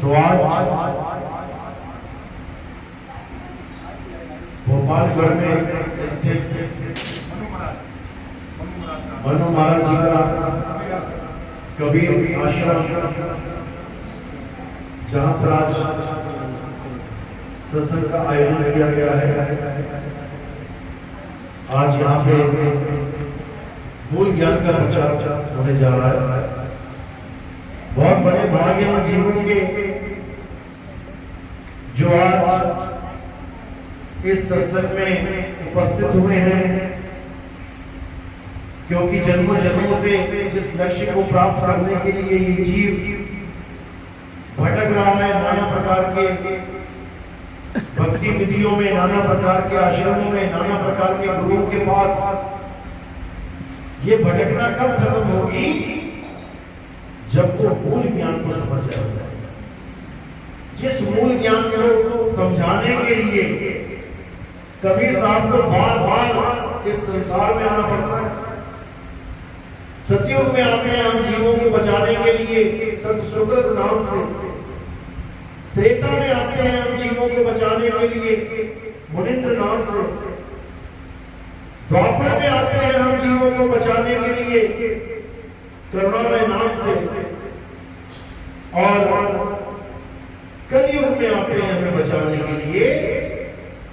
तो आज भोपालगढ़ में स्थित मनु महाराज जी का कबीर आश्रम, जहाँ पर आज सत्संग का आयोजन किया गया है। आज यहाँ पे मूल ज्ञान का प्रचार होने जा रहा है। बहुत बड़े भाग्य और जीवन के जो आज इस सत्संग में उपस्थित हुए हैं, क्योंकि जन्मों जन्मों से जिस लक्ष्य को प्राप्त करने के लिए ये जीव भटक रहा है, नाना प्रकार के भक्ति विधियों में, नाना प्रकार के आश्रमों में, नाना प्रकार के गुरुओं के पास, ये भटकना कब खत्म होगी? जब वो मूल ज्ञान को समझ जाएगा। जिस मूल ज्ञान को समझाने के लिए कबीर साहब को बार बार इस संसार में आना पड़ता है। सतयुग में आते हैं हम जीवों को बचाने के लिए सत सुकृत नाम से। त्रेता में आते हैं हम जीवों को बचाने के लिए मुनिंद्र नाम से। द्वापर में आते हैं हम जीवों को बचाने के लिए करुणामय नाम से, और कलयुग में आते हैं हमें बचाने के लिए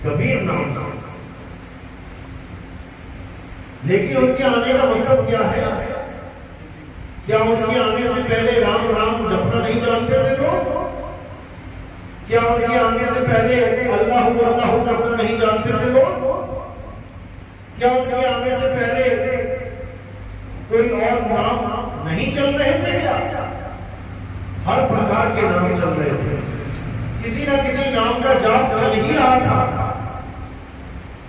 कबीर नाम से। लेकिन उनके आने का मकसद क्या है? क्या उनके आने से पहले राम राम जपना नहीं जानते थे लोग? क्या उनके आने से पहले अल्लाह अल्लाह जपना नहीं जानते थे लोग? क्या उनके आने से पहले कोई और नाम नहीं चल रहे थे? क्या हर प्रकार के नाम चल रहे थे। किसी ना किसी नाम का जाप चल ही रहा था।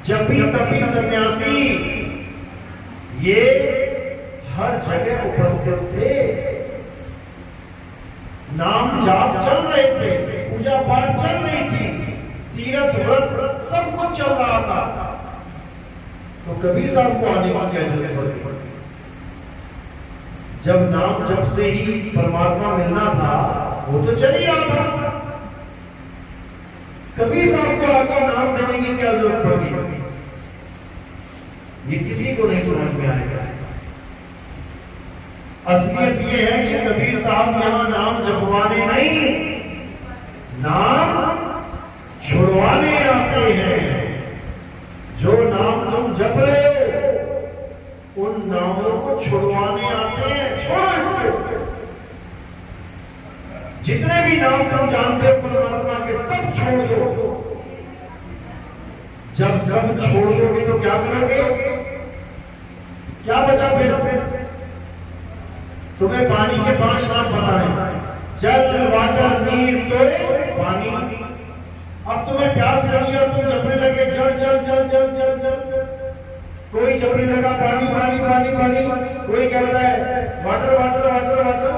जपी तपी सन्यासी ये हर जगह उपस्थित थे। नाम जाप चल रहे थे, पूजा पाठ चल रही थी, तीर्थ व्रत सब कुछ चल रहा था। तो कबीर साहब को आने की क्या जरूरत पड़ी? जब नाम जप से ही परमात्मा मिलना था, वो तो चल ही रहा था। कबीर साहब को आगे नाम देने की क्या जरूरत पड़ी? ये किसी को नहीं समझ में आएगा। असलियत ये है कि कबीर साहब यहां नाम जपवाने नहीं, नाम छुड़वाने आते हैं। जो नाम तुम जप रहे हो, उन नामों को छुड़वाने आते हैं। छोड़ो इसको। जितने भी नाम तुम जानते हो परमात्मा के, सब छोड़ दो। जब सब छोड़ दोगे तो क्या करोगे? क्या बचा फिर? तुम्हें पानी के 5 नाम पता है। जल, वाटर, नीर, तो पानी। अब तुम्हें प्यास लगी और तुम जपने लगे जल जल जल जल जल जल। कोई जपने लगा पानी पानी पानी पानी, कोई कह रहा है वाटर वाटर वाटर वाटर।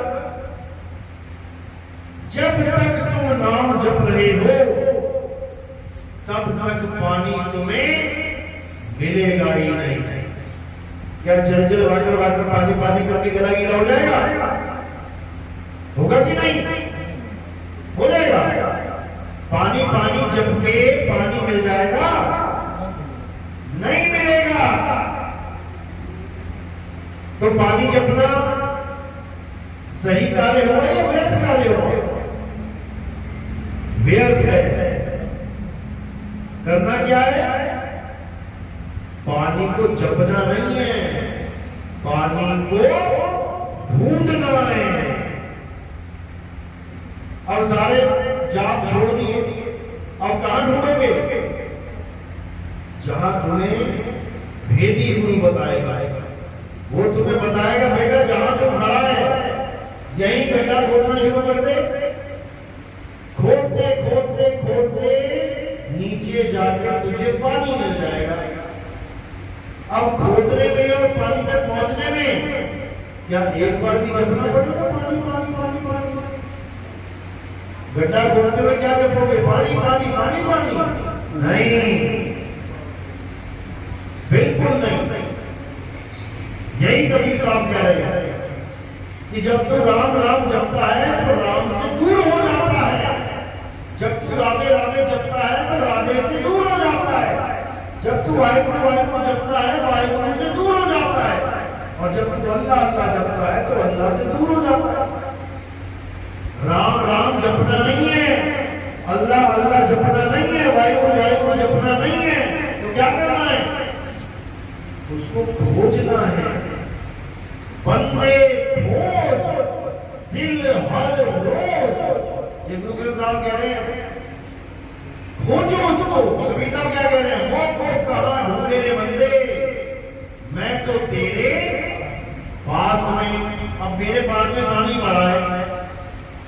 जब तक तुम नाम जप रहे हो, तब तक पानी तुम्हें मिलेगा ही नहीं। क्या जल जल वाटर वाटर पानी पानी करके गला गीला हो जाएगा? होगा कि नहीं? हो जाएगा। पानी पानी जप के पानी मिल जाएगा? नहीं मिलेगा। तो पानी जपना सही कार्य हो या व्यर्थ कार्य हो? व्यर्थ है। करना क्या है? पानी को जपना नहीं है, पानी को ढूंढना है। और सारे जाप छोड़ दिए, अब कहां ढूंढोगे? जहां तुम्हें भेदी गुरु बताएगा। वो तुम्हें बताएगा बेटा जहां तुम खड़ा है यही गड्ढा खोदना शुरू कर दे। खोदते खोदते खोदते नीचे जाकर तुझे पानी मिल जाएगा। अब खोदने में और पानी तक पहुंचने में क्या एक बार भी जपना पड़ेगा? पानी पानी पानी पानी। गड्ढा खोदते हुए क्या जपोगे? पानी पानी पानी पानी? नहीं, बिल्कुल नहीं। यही कबीर साहब कह रहे हैं कि जब तो राम राम जपता है तो राम से दूर हो जाता है। तो राधे से दूर हो जाता है। जब तू वाहिगुरु वाहिगुरु जपता है वाहिगुरु से दूर हो जाता है, और जब तू अल्लाह अल्लाह जपता है तो अल्लाह से दूर हो जाता है। राम राम जपना नहीं है, अल्लाह अल्लाह जपना नहीं है, वाहिगुरु वाहिगुरु जपना नहीं है, तो क्या करना है? उसको खोजना है। बंदे खोज दिल हर रोज, ये दूसरे साहब कह रहे हैं खोजो उसको। कबीर साहब क्या कह रहे हैं? वो कहां ढूंढे रे बंदे, मैं तो तेरे पास में। अब मेरे पास में पानी पड़ा है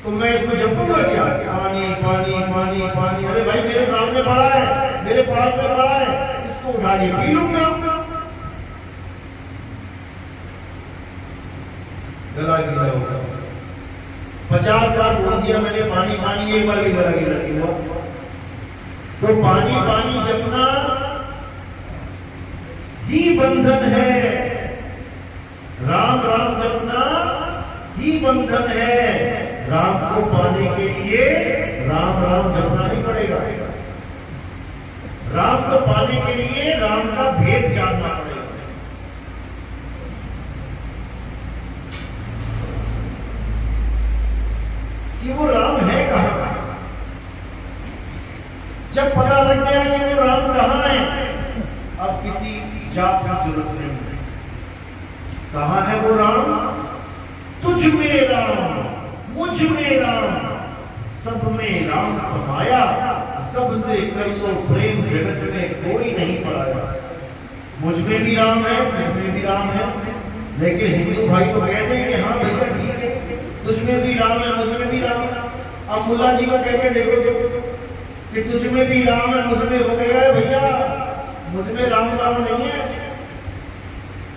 तो मैं इसको जपूंगा क्या? पानी पानी पानी पानी, अरे भाई मेरे सामने पड़ा है, मेरे पास में पड़ा है, इसको उठा के पी लूंगा। गला गीला होगा। 50 बार बोल दिया मैंने पानी पानी, एक बार भी गला गीला नहीं हुआ। तो पानी पानी जपना ही बंधन है, राम राम जपना ही बंधन है। राम को पाने के लिए राम राम जपना ही पड़ेगा। राम को पाने के लिए राम का भेद जानना पड़ेगा। कि वो राम है कहां। जब पता लग गया कि वो राम कहां है, अब किसी जाप की जरूरत नहीं है। कहां है वो राम? तुझ में राम, मुझ में राम, सब में राम समाया, सबसे कर लो प्रेम, जगत में कोई नहीं पड़ाया। मुझ में भी राम है, तुझ में भी राम है, लेकिन हिंदू भाई तो कहते हैं कि हाँ भैया ठीक है, तुझ में भी राम है, मुझ में भी राम है। अब मुल्ला जी को कह के देखो कि तुझ में भी राम है, मुझ में हो गया है भैया, मुझ में राम राम नहीं है,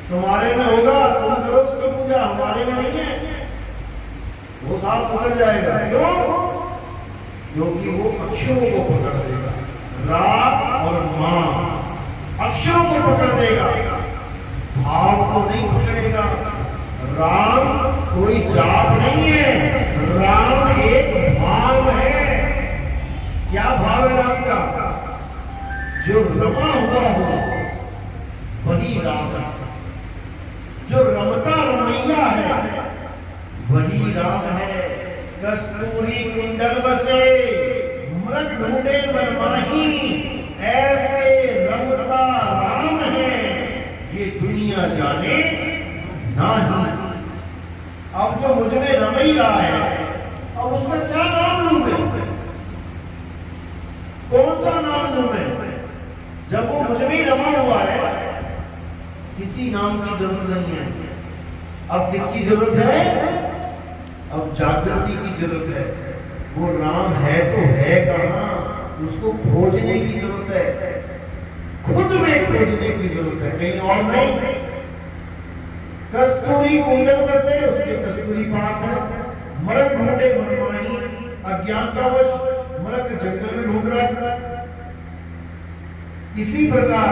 तुम्हारे में होगा, तुम करो उसकी पूजा, हमारे में नहीं है। वो साथ पकड़ जाएगा। क्यों? क्योंकि वो अक्षरों को पकड़ देगा, रा और मां अक्षरों को पकड़ देगा, भाव को नहीं पकड़ेगा। राम कोई जाप नहीं है, राम एक भाव है। क्या भाव है राम का? जो रमा हुआ हो वही राम है, जो रमता रमैया है वही राम है। कस्तूरी कुंडल बसे मृग ढूंढे बनमाही, ऐसे रमता राम है ये दुनिया जाने नहीं। अब जो मुझ में रम ही रहा है, अब उसका क्या नाम लूं मैं? कौन सा नाम लूं मैं? जब वो मुझ में ही रमा हुआ है, किसी नाम की जरूरत नहीं है। अब किसकी जरूरत है? अब जागृति की जरूरत है। वो राम है तो है कहां, उसको खोजने की जरूरत है, खुद में खोजने की जरूरत है, कहीं और नहीं। कस्तूरी कुंडल में से उसके कस्तूरी पास है, मरक ढूंढे मनमाही, अज्ञानतावश मरक जंगल में ढूंढ रहा है। इसी प्रकार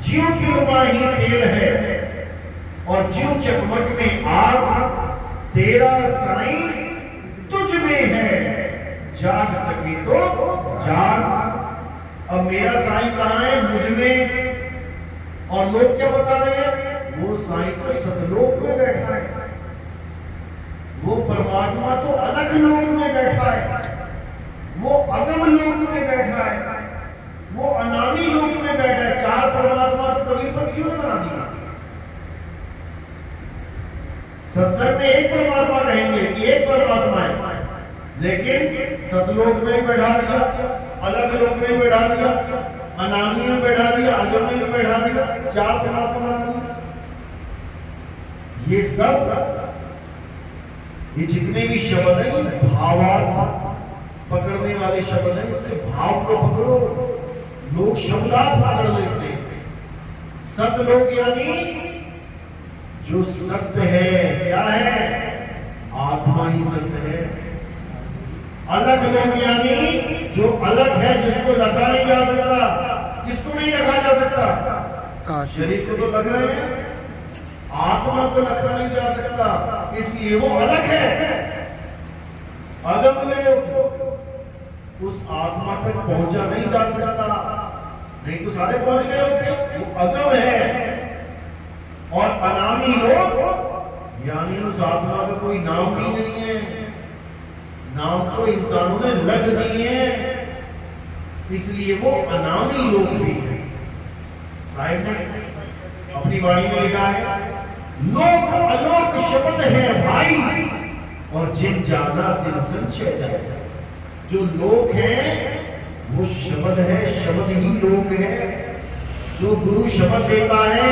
ज्यों तिलमा ही तेल है और ज्यों चकमक में आग, तेरा साईं तुझ में है, जाग सके तो जाग। अब मेरा साईं कहां है? मुझ में। और लोग क्या बता रहे हैं? वो साईं तो सतलोक में बैठा है, वो परमात्मा तो अलग लोक में बैठा है, वो अगम लोक में बैठा है, वो अनामी लोक में बैठा है। चार परमात्मा तो कबीर पर क्यों बना दिया? सत्संग में एक परमात्मा कहेंगे कि एक परमात्मा है, लेकिन सतलोक में बैठा दिया, अलग लोक में बैठा दिया, अनामी में बैठा दिया, अगम में बैठा दिया, चार परमात्मा बना दिया। ये सब, ये जितने भी शब्द हैं ये भावार्थ पकड़ने वाले शब्द हैं, इसके भाव को पकड़ो। लोग शब्दार्थ पकड़ लेते हैं। सतलोक यानी जो सत्य है, क्या है? आत्मा ही सत्य है। अलग लोग यानी जो अलग है, जिसको लगा नहीं जा सकता। किसको नहीं लगा जा सकता? शरीर को तो लग रहे हैं, आत्मा को लगा नहीं जा सकता, इसलिए वो अलग है। अगम लोग उस आत्मा तक पहुंचा नहीं जा सकता, नहीं तो सारे पहुंच गए होते। वो अगम है। और अनामी लोग यानी उस आत्मा का कोई नाम भी नहीं है, नाम तो इंसानों ने लग दिए हैं, इसलिए वो अनामी लोग भी है। साहिब ने अपनी वाणी में लिखा है, लोक अलोक शब्द है भाई, और जिन जाना तिन संचय जाए। जो लोक है वो शब्द है, शब्द ही लोक है। जो गुरु शब्द देता है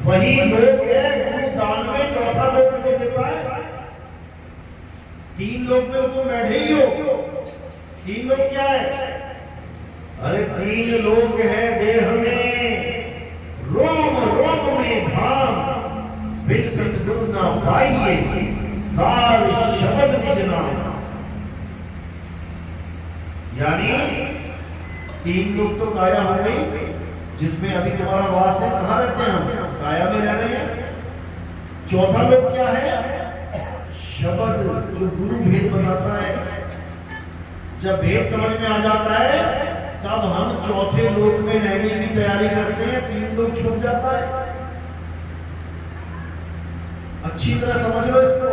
वही लोक है। गुरु दान में चौथा लोक दे देता है। 3 लोक में तुम बैठे ही हो। 3 लोक क्या है? अरे 3 लोक है देह में, रोम रोम में धाम, बिन सतगुरु ना पाइए सार शब्द निज नाम। यानी 3 लोग तो काया हो गई, जिसमें अभी तुम्हारा वास है। कहाँ रहते हैं हम? काया में रह रहे हैं। चौथा लोग क्या है? शब्द, जो गुरु भेद बताता है। जब भेद समझ में आ जाता है तब हम चौथे लोक में रहने की तैयारी करते हैं। 3 लोग छूट जाता है। अच्छी तरह समझ लो इसको।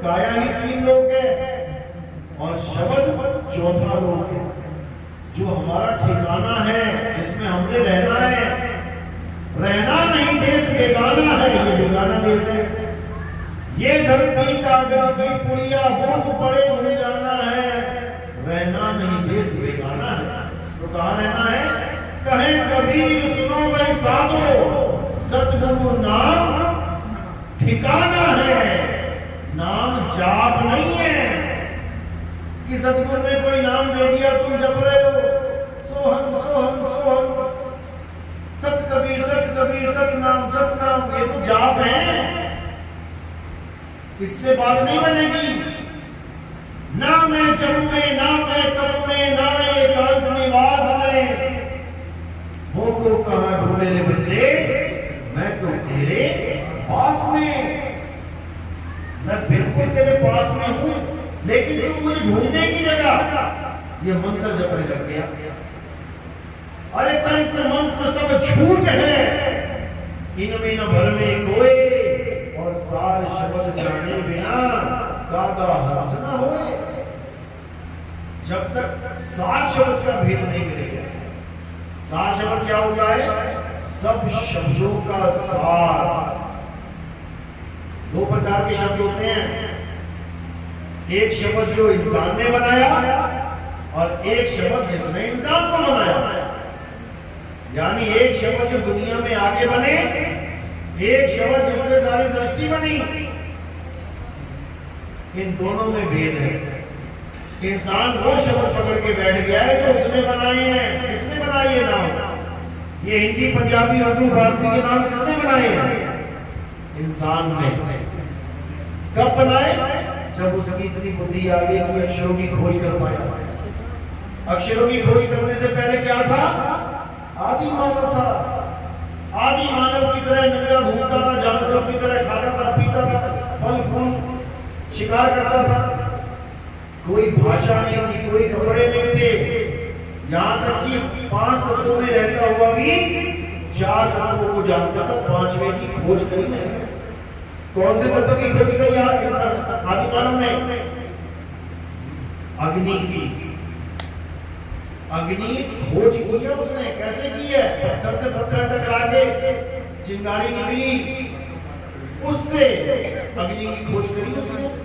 काया ही 3 लोग है और शब्द चौथा लोक है, जो हमारा ठिकाना है, जिसमें हमने रहना है। रहना नहीं, देश बेगाना है। ये बेगाना देश है। ये धरती का गति पुड़िया बूंद पड़े भूल जाना है। रहना नहीं, देश बेगाना है। तो कहाँ रहना है? कहे कबीर सुनो भाई साधो, सतगुरु नाम ठिकाना है। नाम जाप नहीं है कि सतगुरु ने कोई नाम दे दिया तुम जप रहे हो, सोहम सोहम सोहम, सत कबीर सतनाम सतनाम। ये तो जाप है, इससे बात नहीं बनेगी। ना मैं जप में, ना मैं तप में, ना एकांत निवास में, हो को कहां ढूंढे रे बंदे, मैं तो तेरे पास में। मैं बिल्कुल तेरे पास में हूं, लेकिन तुम मुझे ढूंढने की जगह ये मंत्र जपने लग गया। अरे तंत्र मंत्र सब झूठ है, इनमें न भर में कोई, और सार शब्द जाने बिना दादा हंस न होए। जब तक सार शब्द का भेद नहीं मिलेगा। सार शब्द क्या होता है? सब शब्दों का सार। 2 प्रकार के शब्द होते हैं। एक शब्द जो इंसान ने बनाया और एक शब्द जिसने इंसान को बनाया। यानी एक शब्द जो दुनिया में आके बने, एक शब्द जिससे सारी सृष्टि बनी। इन दोनों में भेद है। इंसान वो शब्द पकड़ के बैठ गया है जो उसने बनाए हैं। किसने बनाए ये नाम? ये हिंदी, पंजाबी, उर्दू, फारसी के नाम किसने बनाए हैं? इंसान ने। कब बनाए? जब उसकी इतनी बुद्धि आ गई कि अक्षरों की खोज कर पाया। अक्षरों की खोज करने से पहले क्या था? आदि मानव था। आदि मानव की तरह नंगा घूमता था, जानवरों की तरह खाता था, पीता था, फल फूल शिकार करता था। कोई भाषा नहीं थी, कोई कपड़े नहीं थे। यहाँ तक कि 5 तत्वों में रहता हुआ भी 4 तत्वों को जानता था। 5वें की खोज करी नहीं। कौन से तत्व की खोज करी आदि मानव ने? अग्नि की। अग्नि खोज की है उसने। कैसे की है? पत्थर से पत्थर टकरा के चिंगारी निकली, उससे अग्नि की खोज करी उसने।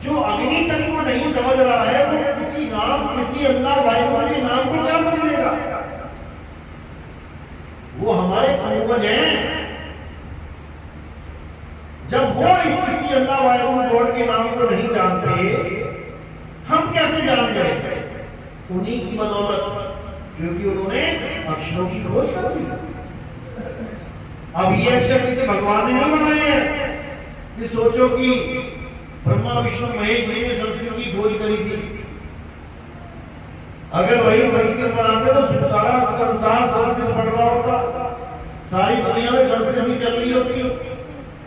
जो अग्नि तक को नहीं समझ रहा है वो किसी नाम, किसी अल्लाह वाहिगुरु के नाम को क्या समझेगा? वो हमारे पूर्वज हैं। जब वो किसी अल्लाह वाहिगुरु गॉड के नाम को नहीं जानते, हम कैसे जान गए? उन्हीं की बदौलत, क्योंकि उन्होंने अक्षरों की खोज कर दी। अब ये अक्षर किसी भगवान ने नहीं बनाए हैं। ये सोचो कि ब्रह्मा विष्णु महेश जी ने संस्कृत की खोज करी थी। अगर वही संस्कृत बनाते तो सारा संसार संस्कृत पढ़ रहा होता, सारी दुनिया में संस्कृत ही चल रही होती।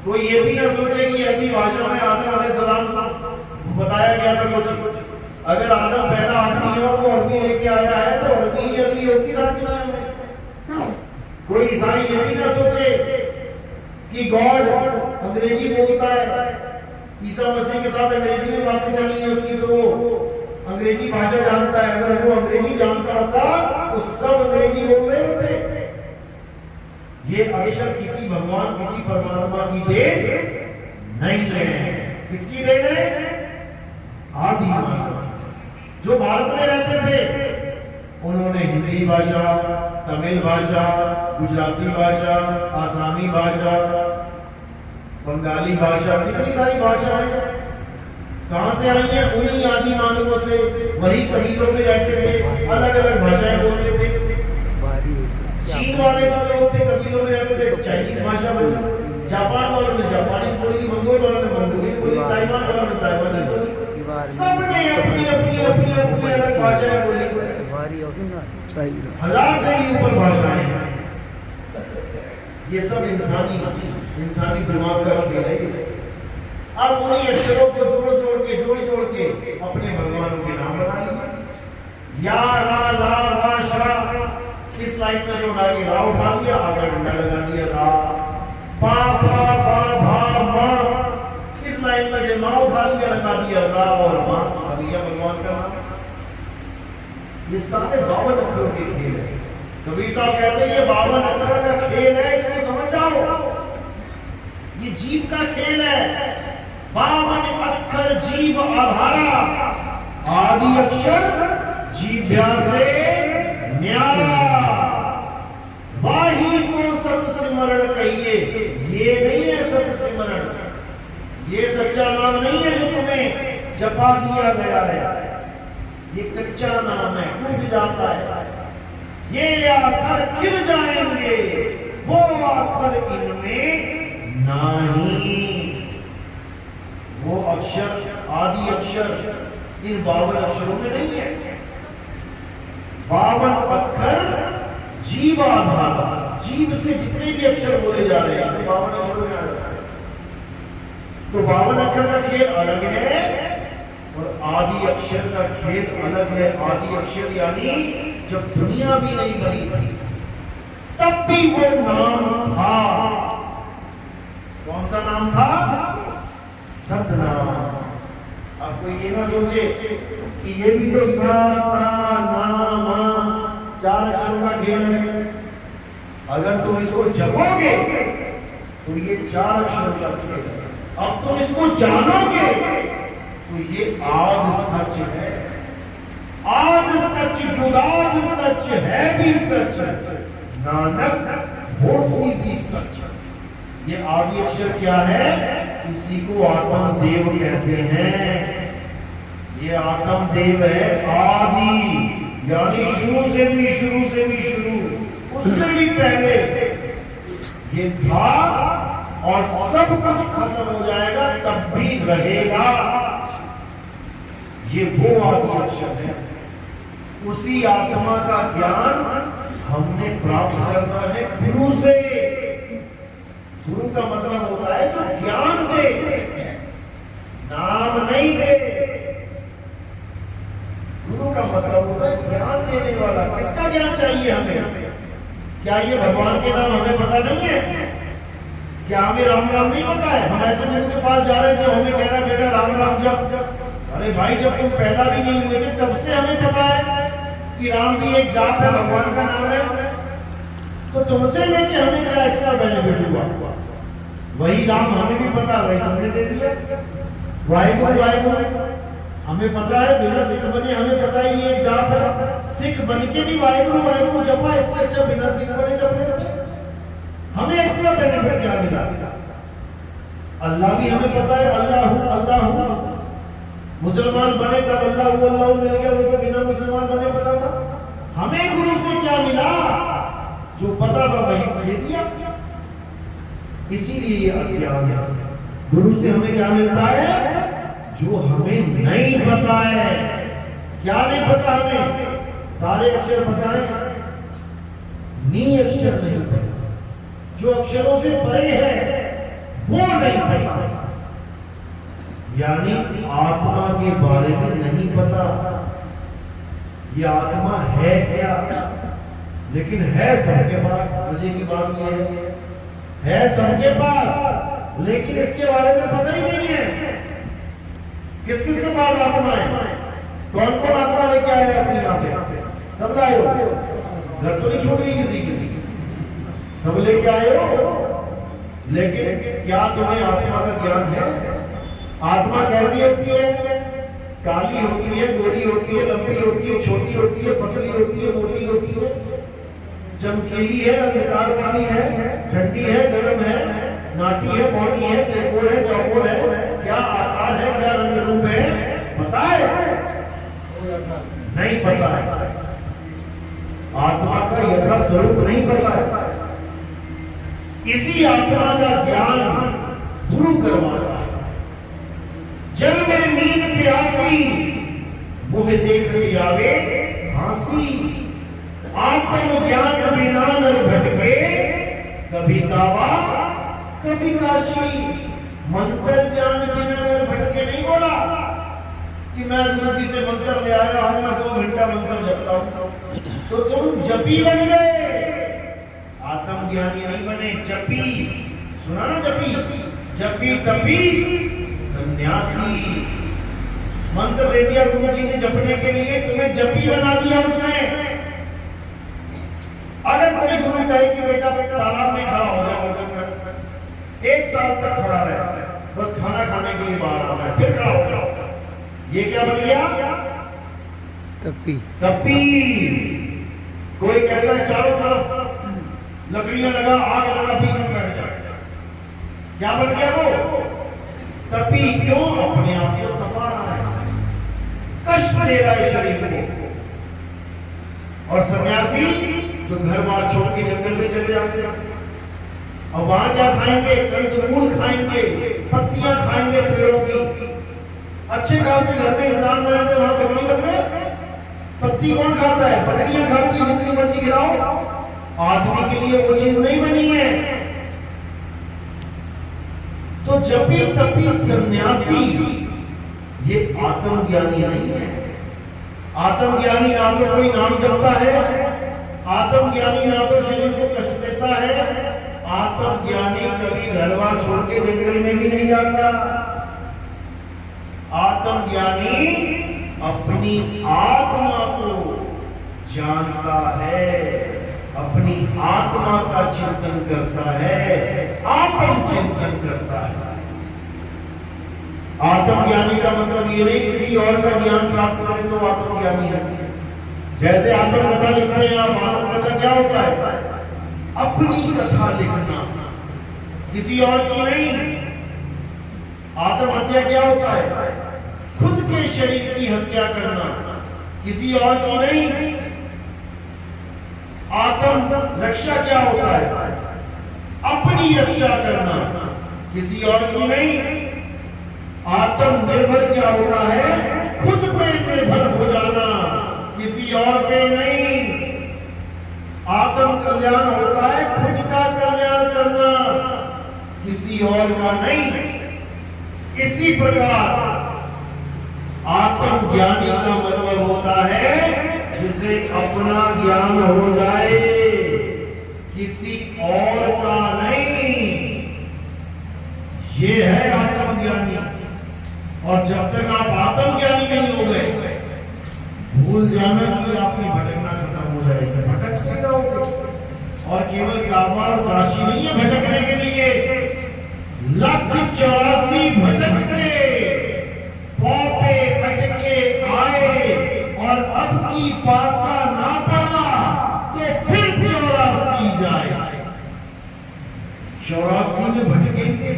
कोई ये भी ना सोचे कि अरबी भाषा में आदम अलैहिस्सलाम को बताया गया था कुछ। अगर आदम पहला आदमी हो वो अरबी लेके आया है तो अरबी अरबी होगी सारी दुनिया में। कोई ईसाई ये भी ना सोचे कि गॉड अंग्रेजी बोलता है, ईसा मसीह के साथ अंग्रेजी में बातें चली है उसकी, तो वो अंग्रेजी भाषा जानता है। अगर वो अंग्रेजी जानता होता तो सब अंग्रेजी बोल रहे होते। ये अक्षर किसी भगवान किसी परमात्मा की देन नहीं है। किसकी देन है? आदि मानव जो भारत में रहते थे, उन्होंने हिंदी भाषा, तमिल भाषा, गुजराती भाषा, आसामी भाषा, बंगाली भाषा, कितनी सारी भाषाएं कहां से आई हैं? उन्हीं आदि मानवों से। वही कबीलों में रहते थे, अलग अलग भाषाएं बोलते थे। चीन वाले जो लोग थे कबीलों में रहते थे, चाइनीज भाषा बोली, जापान वालों ने जापानीज बोली, मंगोल वालों ने मंगोली बोली, ताइवान वालों ने ताइवानी बोली। सबने अपनी अपनी अपनी अपनी अलग भाषाएं बोली। 1000 से भी ऊपर भाषाएं हैं। ये सब इंसानी दिमाग का खेल है। अब उन्हीं अक्षरों को जोड़ के अपने भगवानों के नाम बना लिए। या रा ला रा शा, इस लाइन में जो उठा के रा उठा लिया, आगे डंडा लगा दिया रा। पा पा पा भा मा, इस लाइन में से मा उठा लिया, लगा दिया रा और मा, आ दिया भगवान का नाम। ये सारे 52 अक्षरों के खेल है। कबीर साहब कहते हैं ये 52 अक्षर का खेल है, इसको समझ जाओ। ये जीव का खेल है। 52 अक्षर जीव आधारा, आदि अक्षर जीव्या से न्यारा। वाही को सत सिमरण कहिए, ये नहीं है सत सिमरण, ये सच्चा नाम नहीं है जो तुम्हें जपा दिया गया है। ये कच्चा नाम है, टूट जाता है। ये आखर खिल जाएंगे, वो आखर इनमें नहीं। वो अक्षर आदि अक्षर इन 52 अक्षरों में नहीं है। 52 अक्षर जीव आधार, जीव से जितने भी अक्षर बोले जा रहे हैं 52 अक्षरों में आ जाता है। तो 52 अक्षर का खेल अलग है और आदि अक्षर का खेल अलग है। आदि अक्षर यानी जब दुनिया भी नहीं बनी थी तब भी वो नाम था। कौन सा नाम था? सतनाम। अब कोई ये ना सोचे कि ये भी तो नाम 4 अक्षरों का खेल है। अगर तुम इसको जपोगे तो ये 4 अक्षरों का खेल है। अब तुम इसको जानोगे तो ये आद सच है। आद सच जुगाद सच है भी सच, नानक होसी भी सच। ये आदि अक्षर क्या है? इसी को आत्म देव कहते हैं। ये आत्म देव है आदि, यानी शुरू से भी शुरू, उससे भी पहले ये था और सब कुछ खत्म हो जाएगा तब भी रहेगा। ये वो आदि अक्षर है। उसी आत्मा का ज्ञान हमने प्राप्त करना है गुरु से। गुरु का मतलब होता है जो ज्ञान दे, नाम नहीं दे। गुरु का मतलब होता है ज्ञान देने वाला। किसका ज्ञान चाहिए हमें? क्या ये भगवान के नाम हमें पता नहीं है? क्या हमें राम राम नहीं पता है? हम ऐसे लोगों के पास जा रहे थे, हमें कह रहा बेटा राम राम जप। अरे भाई जब तुम पैदा भी नहीं हुए थे तब से हमें पता है कि राम भी एक जाप है, भगवान का नाम है। तो तुमसे लेके हमें क्या एक्स्ट्रा बेनिफिट हुआ? वही राम हमें भी पता, वही तुमने दे दिया। वाहिगुरु वाहिगुरु हमें पता है, बिना सिख बने हमें पता ही ये जाप है। सिख बन के भी वाहिगुरु वाहिगुरु जपा, इससे अच्छा बिना सिख बने जप लेते। हमें एक्स्ट्रा बेनिफिट क्या मिला? अल्लाह भी हमें पता है, अल्लाह अल्लाह। मुसलमान बने तब अल्लाह अल्लाह मिल गया, वो तो बिना मुसलमान बने पता था। हमें गुरु से क्या मिला? जो पता था वही दे दिया। इसीलिए ये अज्ञान है। गुरु से हमें क्या मिलता है? जो हमें नहीं पता है। क्या नहीं पता हमें? सारे अक्षर पता है, नी अक्षर नहीं पता। जो अक्षरों से परे है वो नहीं पता, यानी आत्मा के बारे में नहीं पता। ये आत्मा है क्या? लेकिन है सबके पास। मजे की बात ये है सबके पास, लेकिन इसके बारे में पता ही नहीं है। किस किस के पास आत्मा है? कौन कौन आत्मा लेके आया है अपने यहाँ पे? सब लाए हो? घर तो नहीं छोड़ गई किसी की? सब लेके आए हो। लेकिन क्या तुम्हें आत्मा का ज्ञान है? आत्मा कैसी होती है? काली होती है, गोरी होती है, लंबी होती है, छोटी होती है, पतली होती है, मोटी होती है, चमकीली है, अंधकार वाली है, ठंडी है, गर्म है, नाटी है, पौनी है, त्रिकोण है, चौकोर है, क्या आकार है, क्या रंग रूप है? पता है? नहीं पता है। आत्मा का यथा स्वरूप नहीं पता है। इसी आत्मा का ज्ञान गुरु करवाता है। जल में नींद प्यासी, मुँह देख आवे हासी। आत्म ज्ञान बिना नर भटके, कभी कावा कभी काशी। मंत्र ज्ञान बिना नर भटके नहीं बोला कि मैं गुरु जी से मंत्र ले आया हूं, मैं 2 घंटा मंत्र जपता हूं, तो तुम जपी बन गए, आत्मज्ञानी नहीं बने। जपी, सुना ना? जपी जपी तपी सन्यासी। मंत्र दे दिया गुरु जी ने जपने के लिए, तुम्हें जपी बना दिया उसने। अगर कोई गुरु कहे कि बेटा तालाब में खड़ा हो जाए, 1 साल तक खड़ा रहे, बस खाना खाने के लिए बाहर आना है, फिर खड़ा हो जाओ, ये क्या बन गया? तपी। तपी। कोई कहता है चारों तरफ लकड़ियां लगा, आग लगा, बीच में बैठ जाए, क्या बन गया वो? तपी। क्यों? अपने आप को तपा रहा है, कष्ट दे रहा है शरीर को। और सन्यासी जो घर बार छोड़ के जंगल में चले जाते हैं, अब वहां क्या खाएंगे? कंदमूल खाएंगे, पत्तियां खाएंगे पेड़ों की। अच्छे खासे घर में इंसान बने थे, वहां बकरी बन गए। पत्ती कौन खाता है? बकरियां खाती है, जितनी मर्जी खिलाओ। आदमी के लिए वो चीज नहीं बनी है। तो जपी तपी सन्यासी ये आत्मज्ञानी नहीं है। आत्मज्ञानी ना तो कोई नाम जपता है, आत्मज्ञानी ना तो शरीर को कष्ट देता है, आत्मज्ञानी कभी घरबार छोड़ के जंगल में भी नहीं जाता। आत्मज्ञानी अपनी आत्मा को जानता है, अपनी आत्मा का चिंतन करता है, आत्म चिंतन करता है। आत्मज्ञानी का मतलब ये नहीं किसी और का ज्ञान प्राप्त करें तो आत्मज्ञानी है। जैसे आत्मकथा लिखते हैं आप, आत्मकथा क्या होता है? अपनी कथा लिखना, किसी और की नहीं। आत्महत्या क्या होता है? खुद के शरीर की हत्या करना, किसी और की नहीं। आत्म रक्षा क्या होता है? अपनी रक्षा करना, किसी और की नहीं। आत्मनिर्भर क्या होता है? खुद पे निर्भर हो जाना, किसी और पे नहीं। आत्म कल्याण होता है खुद का कल्याण करना, किसी और का नहीं। इसी प्रकार आत्मज्ञानी का मतलब होता है जिसे अपना ज्ञान हो जाए, किसी और का नहीं। ये है आत्मज्ञानी। और जब तक आप आत्मज्ञानी नहीं हो गए, भूल जाना कि आपकी भटकना खत्म हो जाएगी। भटकते जाओगे। और केवल काबा और काशी नहीं है भटकने के लिए, 184 भटकते पौपे अटके आए, और अब की पासा ना पड़ा तो फिर 84 जाए। 84 में भटकेंगे।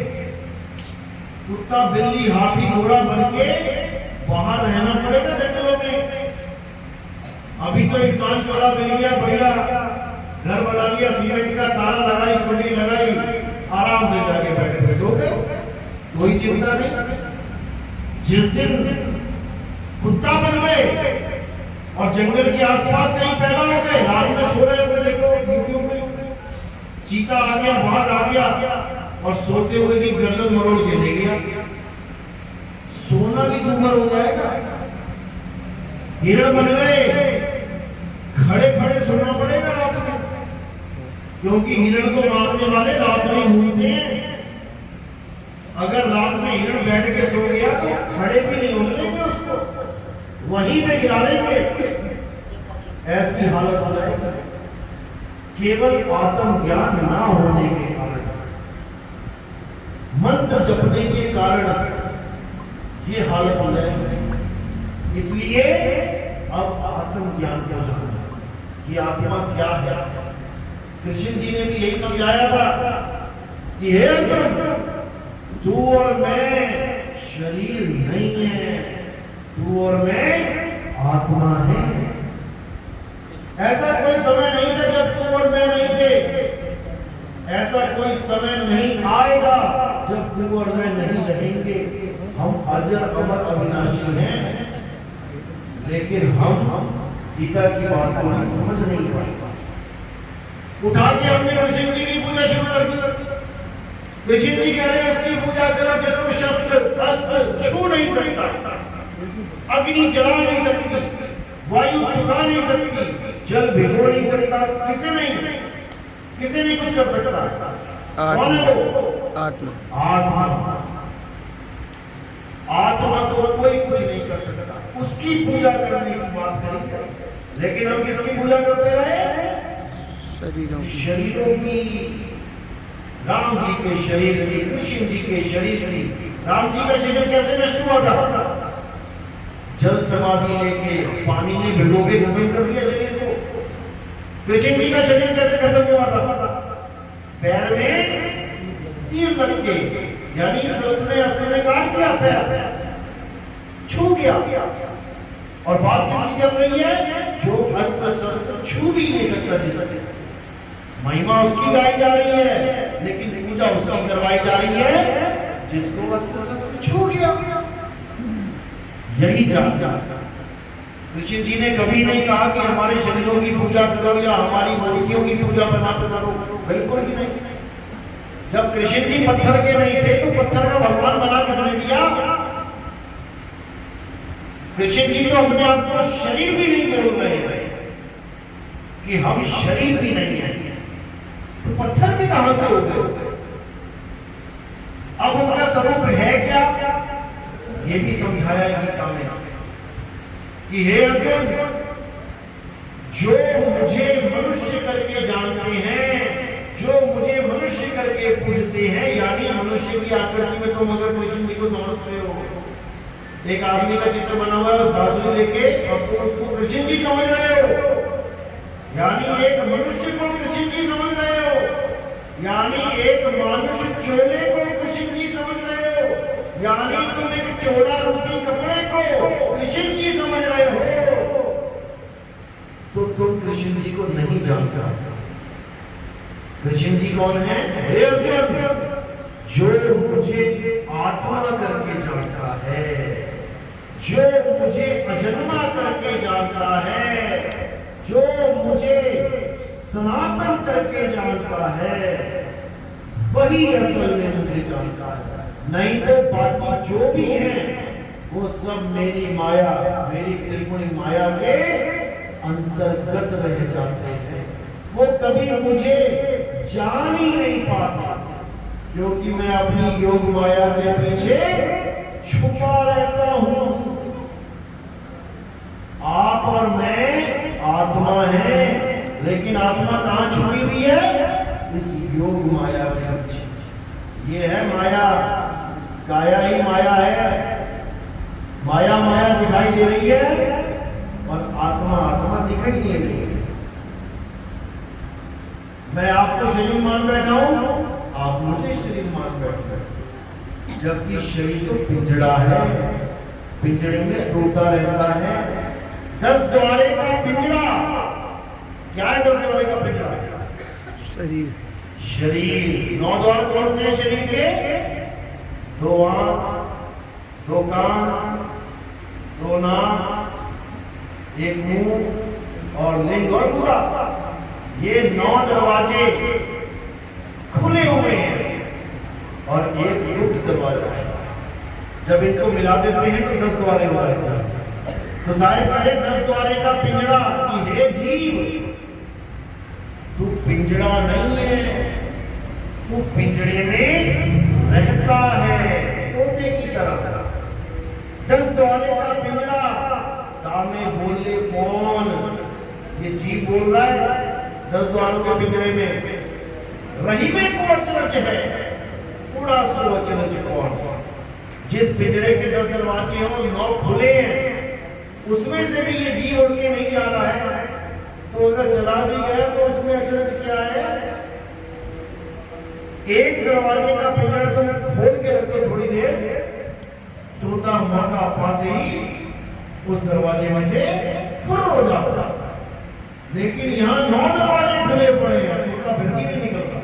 कुत्ता बिल्ली हाथी घोड़ा बन के बाहर रहना पड़ेगा जंगलों में। अभी तो इंसान चोरा मिल गया, बढ़िया घर बना लिया, सीमेंट का ताला लगाई, कुंडी लगाई, आराम से जाके बैठे थे, सो गए, कोई चिंता नहीं। जिस दिन कुत्ता बन गए और जंगल के आसपास कहीं पैदा हो गए, रात में सो रहे हुए देखो यूट्यूब में, चीता आ गया, बाघ आ गया, और सोते हुए भी गर्दन मरोड़ के ले गया। सोना भी दूभर हो जाएगा। हिरण बन गए, खड़े खड़े सुनना पड़ेगा रात में, क्योंकि हिरण को मारने वाले रात में घूमते हैं। अगर रात में हिरण बैठ के सो गया तो खड़े भी नहीं होने देंगे उसको, वहीं पे गिरा देंगे। ऐसी हालत हो जाएगी केवल आत्मज्ञान ना होने के कारण, मंत्र जपने के कारण ये हालत हो जाएगी। इसलिए अब आत्मज्ञान को जानो कि आत्मा क्या है। कृष्ण जी ने भी यही समझाया था कि हे अर्जुन, तू और मैं शरीर नहीं है, तू और मैं आत्मा है। ऐसा कोई समय नहीं था जब तू और मैं नहीं थे, ऐसा कोई समय नहीं आएगा जब तू और मैं नहीं रहेंगे। हम अजर अमर अविनाशी हैं, लेकिन हम गीता की बात को समझ नहीं पाए। उठा के हमने कृष्ण जी की पूजा शुरू कर दी। कृष्ण जी कह रहे हैं उसकी पूजा करो जिसको शस्त्र अस्त्र छू नहीं सकता, अग्नि जला नहीं सकती, वायु सुखा नहीं सकती, जल भिगो नहीं सकता, किसे नहीं कुछ कर सकता। कौन है वो? आत्मा। आत्मा को कोई कुछ नहीं कर सकता, उसकी पूजा करने की बात करी। लेकिन हम किसकी पूजा करते रहे? शरीरों की। राम जी के शरीर की, कृष्ण जी के शरीर की। राम जी का शरीर कैसे नष्ट हुआ था? जल समाधि लेके पानी में भिगो के खत्म कर दिया शरीर को। कृष्ण जी का शरीर कैसे खत्म हुआ था? पैर में तीर लग के, यानी अस्त्र ने काट दिया, पैर छू गया। और बात किसकी चल रही है? जो अस्त्र शस्त्र छू भी नहीं सकता, जिसके महिमा उसकी गाई जा रही है, लेकिन पूजा उसकी करवाई जा रही है जिसको अस्त्र शस्त्र छू गया। यही जानता। कृष्ण जी ने कभी नहीं कहा कि हमारे शरीरों की पूजा करो या हमारी मूर्तियों की पूजा बना करो, बिल्कुल भी नहीं। जब कृष्ण जी पत्थर के नहीं थे तो पत्थर का भगवान बना किसने दिया? कृष्ण जी तो अपने आप को शरीर भी नहीं बोल रहे हैं कि हम शरीर भी नहीं है, तो पत्थर के कहां से हो गए? अब उनका स्वरूप है क्या? ये भी समझाया गीता में कि हे अर्जुन, जो मुझे मनुष्य करके जानते हैं, जो मुझे मनुष्य करके पूजते हैं, यानी मनुष्य की आकृति में तुम अगर कृष्ण जी को समझते हो, एक आदमी का चित्र बना हुआ है बाजू लेके, और तुम उसको कृष्ण जी समझ रहे हो, यानी एक मनुष्य को कृष्ण जी समझ रहे हो, यानी एक मानुष चोले को कृष्ण जी समझ रहे हो, यानी तुम एक चोला रूपी कपड़े को कृष्ण जी समझ रहे हो, तो तुम कृष्ण जी को नहीं जानते। कृष्ण जी कौन है? हे अर्जुन, जो मुझे आत्मा करके जानता है, जो मुझे अजन्मा करके जानता है, जो मुझे सनातन करके जानता है, वही असल में मुझे जानता है। नहीं तो बाकी जो भी है वो सब मेरी माया, मेरी त्रिगुणी माया के अंतर्गत रह जाते हैं। वो कभी मुझे जान ही नहीं पाते, क्योंकि मैं अपनी योग माया के पीछे छुपा रहता हूं। आप और मैं आत्मा है, लेकिन आत्मा कहां छुपी हुई है? इस योग माया के पीछे। ये है माया, काया ही माया है। माया माया दिखाई दे रही है और आत्मा आत्मा दिखाई दे रही है। मैं आपको शरीर मान बैठा हूं, आप मुझे शरीर मान बैठे, जबकि शरीर तो पिंजड़ा है, पिंजड़े में टूटा रहता है। 10 द्वारे का पिंजड़ा क्या है? 10 द्वारे का पिंजड़ा शरीर। 9 द्वार कौन से हैं शरीर के? 2 आंख, 2 कान, 2 नाक, 1 मुंह और लिंग और पूरा। ये 9 दरवाजे खुले हुए हैं और एक गुप्त दरवाजा है। जब इनको मिला देते हैं तो 10 द्वारे हो जाते हैं। तो साहिब कहे 10 द्वारे का पिंजरा कि हे जीव, तू पिंजरा नहीं है, तू पिंजरे में रहता है तोते की तरह। 10 द्वारे का पिंजरा, दामे बोले कौन? ये जीव बोल रहा है 10 द्वारों के पिंजरे में। रही में को अचरज है, पूरा सो अचरज कौन? जिस पिंजरे के 10 दरवाजे हो, 9 खुले हैं, उसमें से भी ये जीव उड़ के नहीं जा रहा है, तो अगर चला भी गया तो उसमें अचरज क्या है? एक दरवाजे का पिंजरा तुम खोल के रखो थोड़ी देर, तोता मौका पाते ही उस दरवाजे में से फुर हो जाता। लेकिन यहाँ 9 दरवाजे खुले पड़े हैं, तोता फिर भी नहीं निकलता।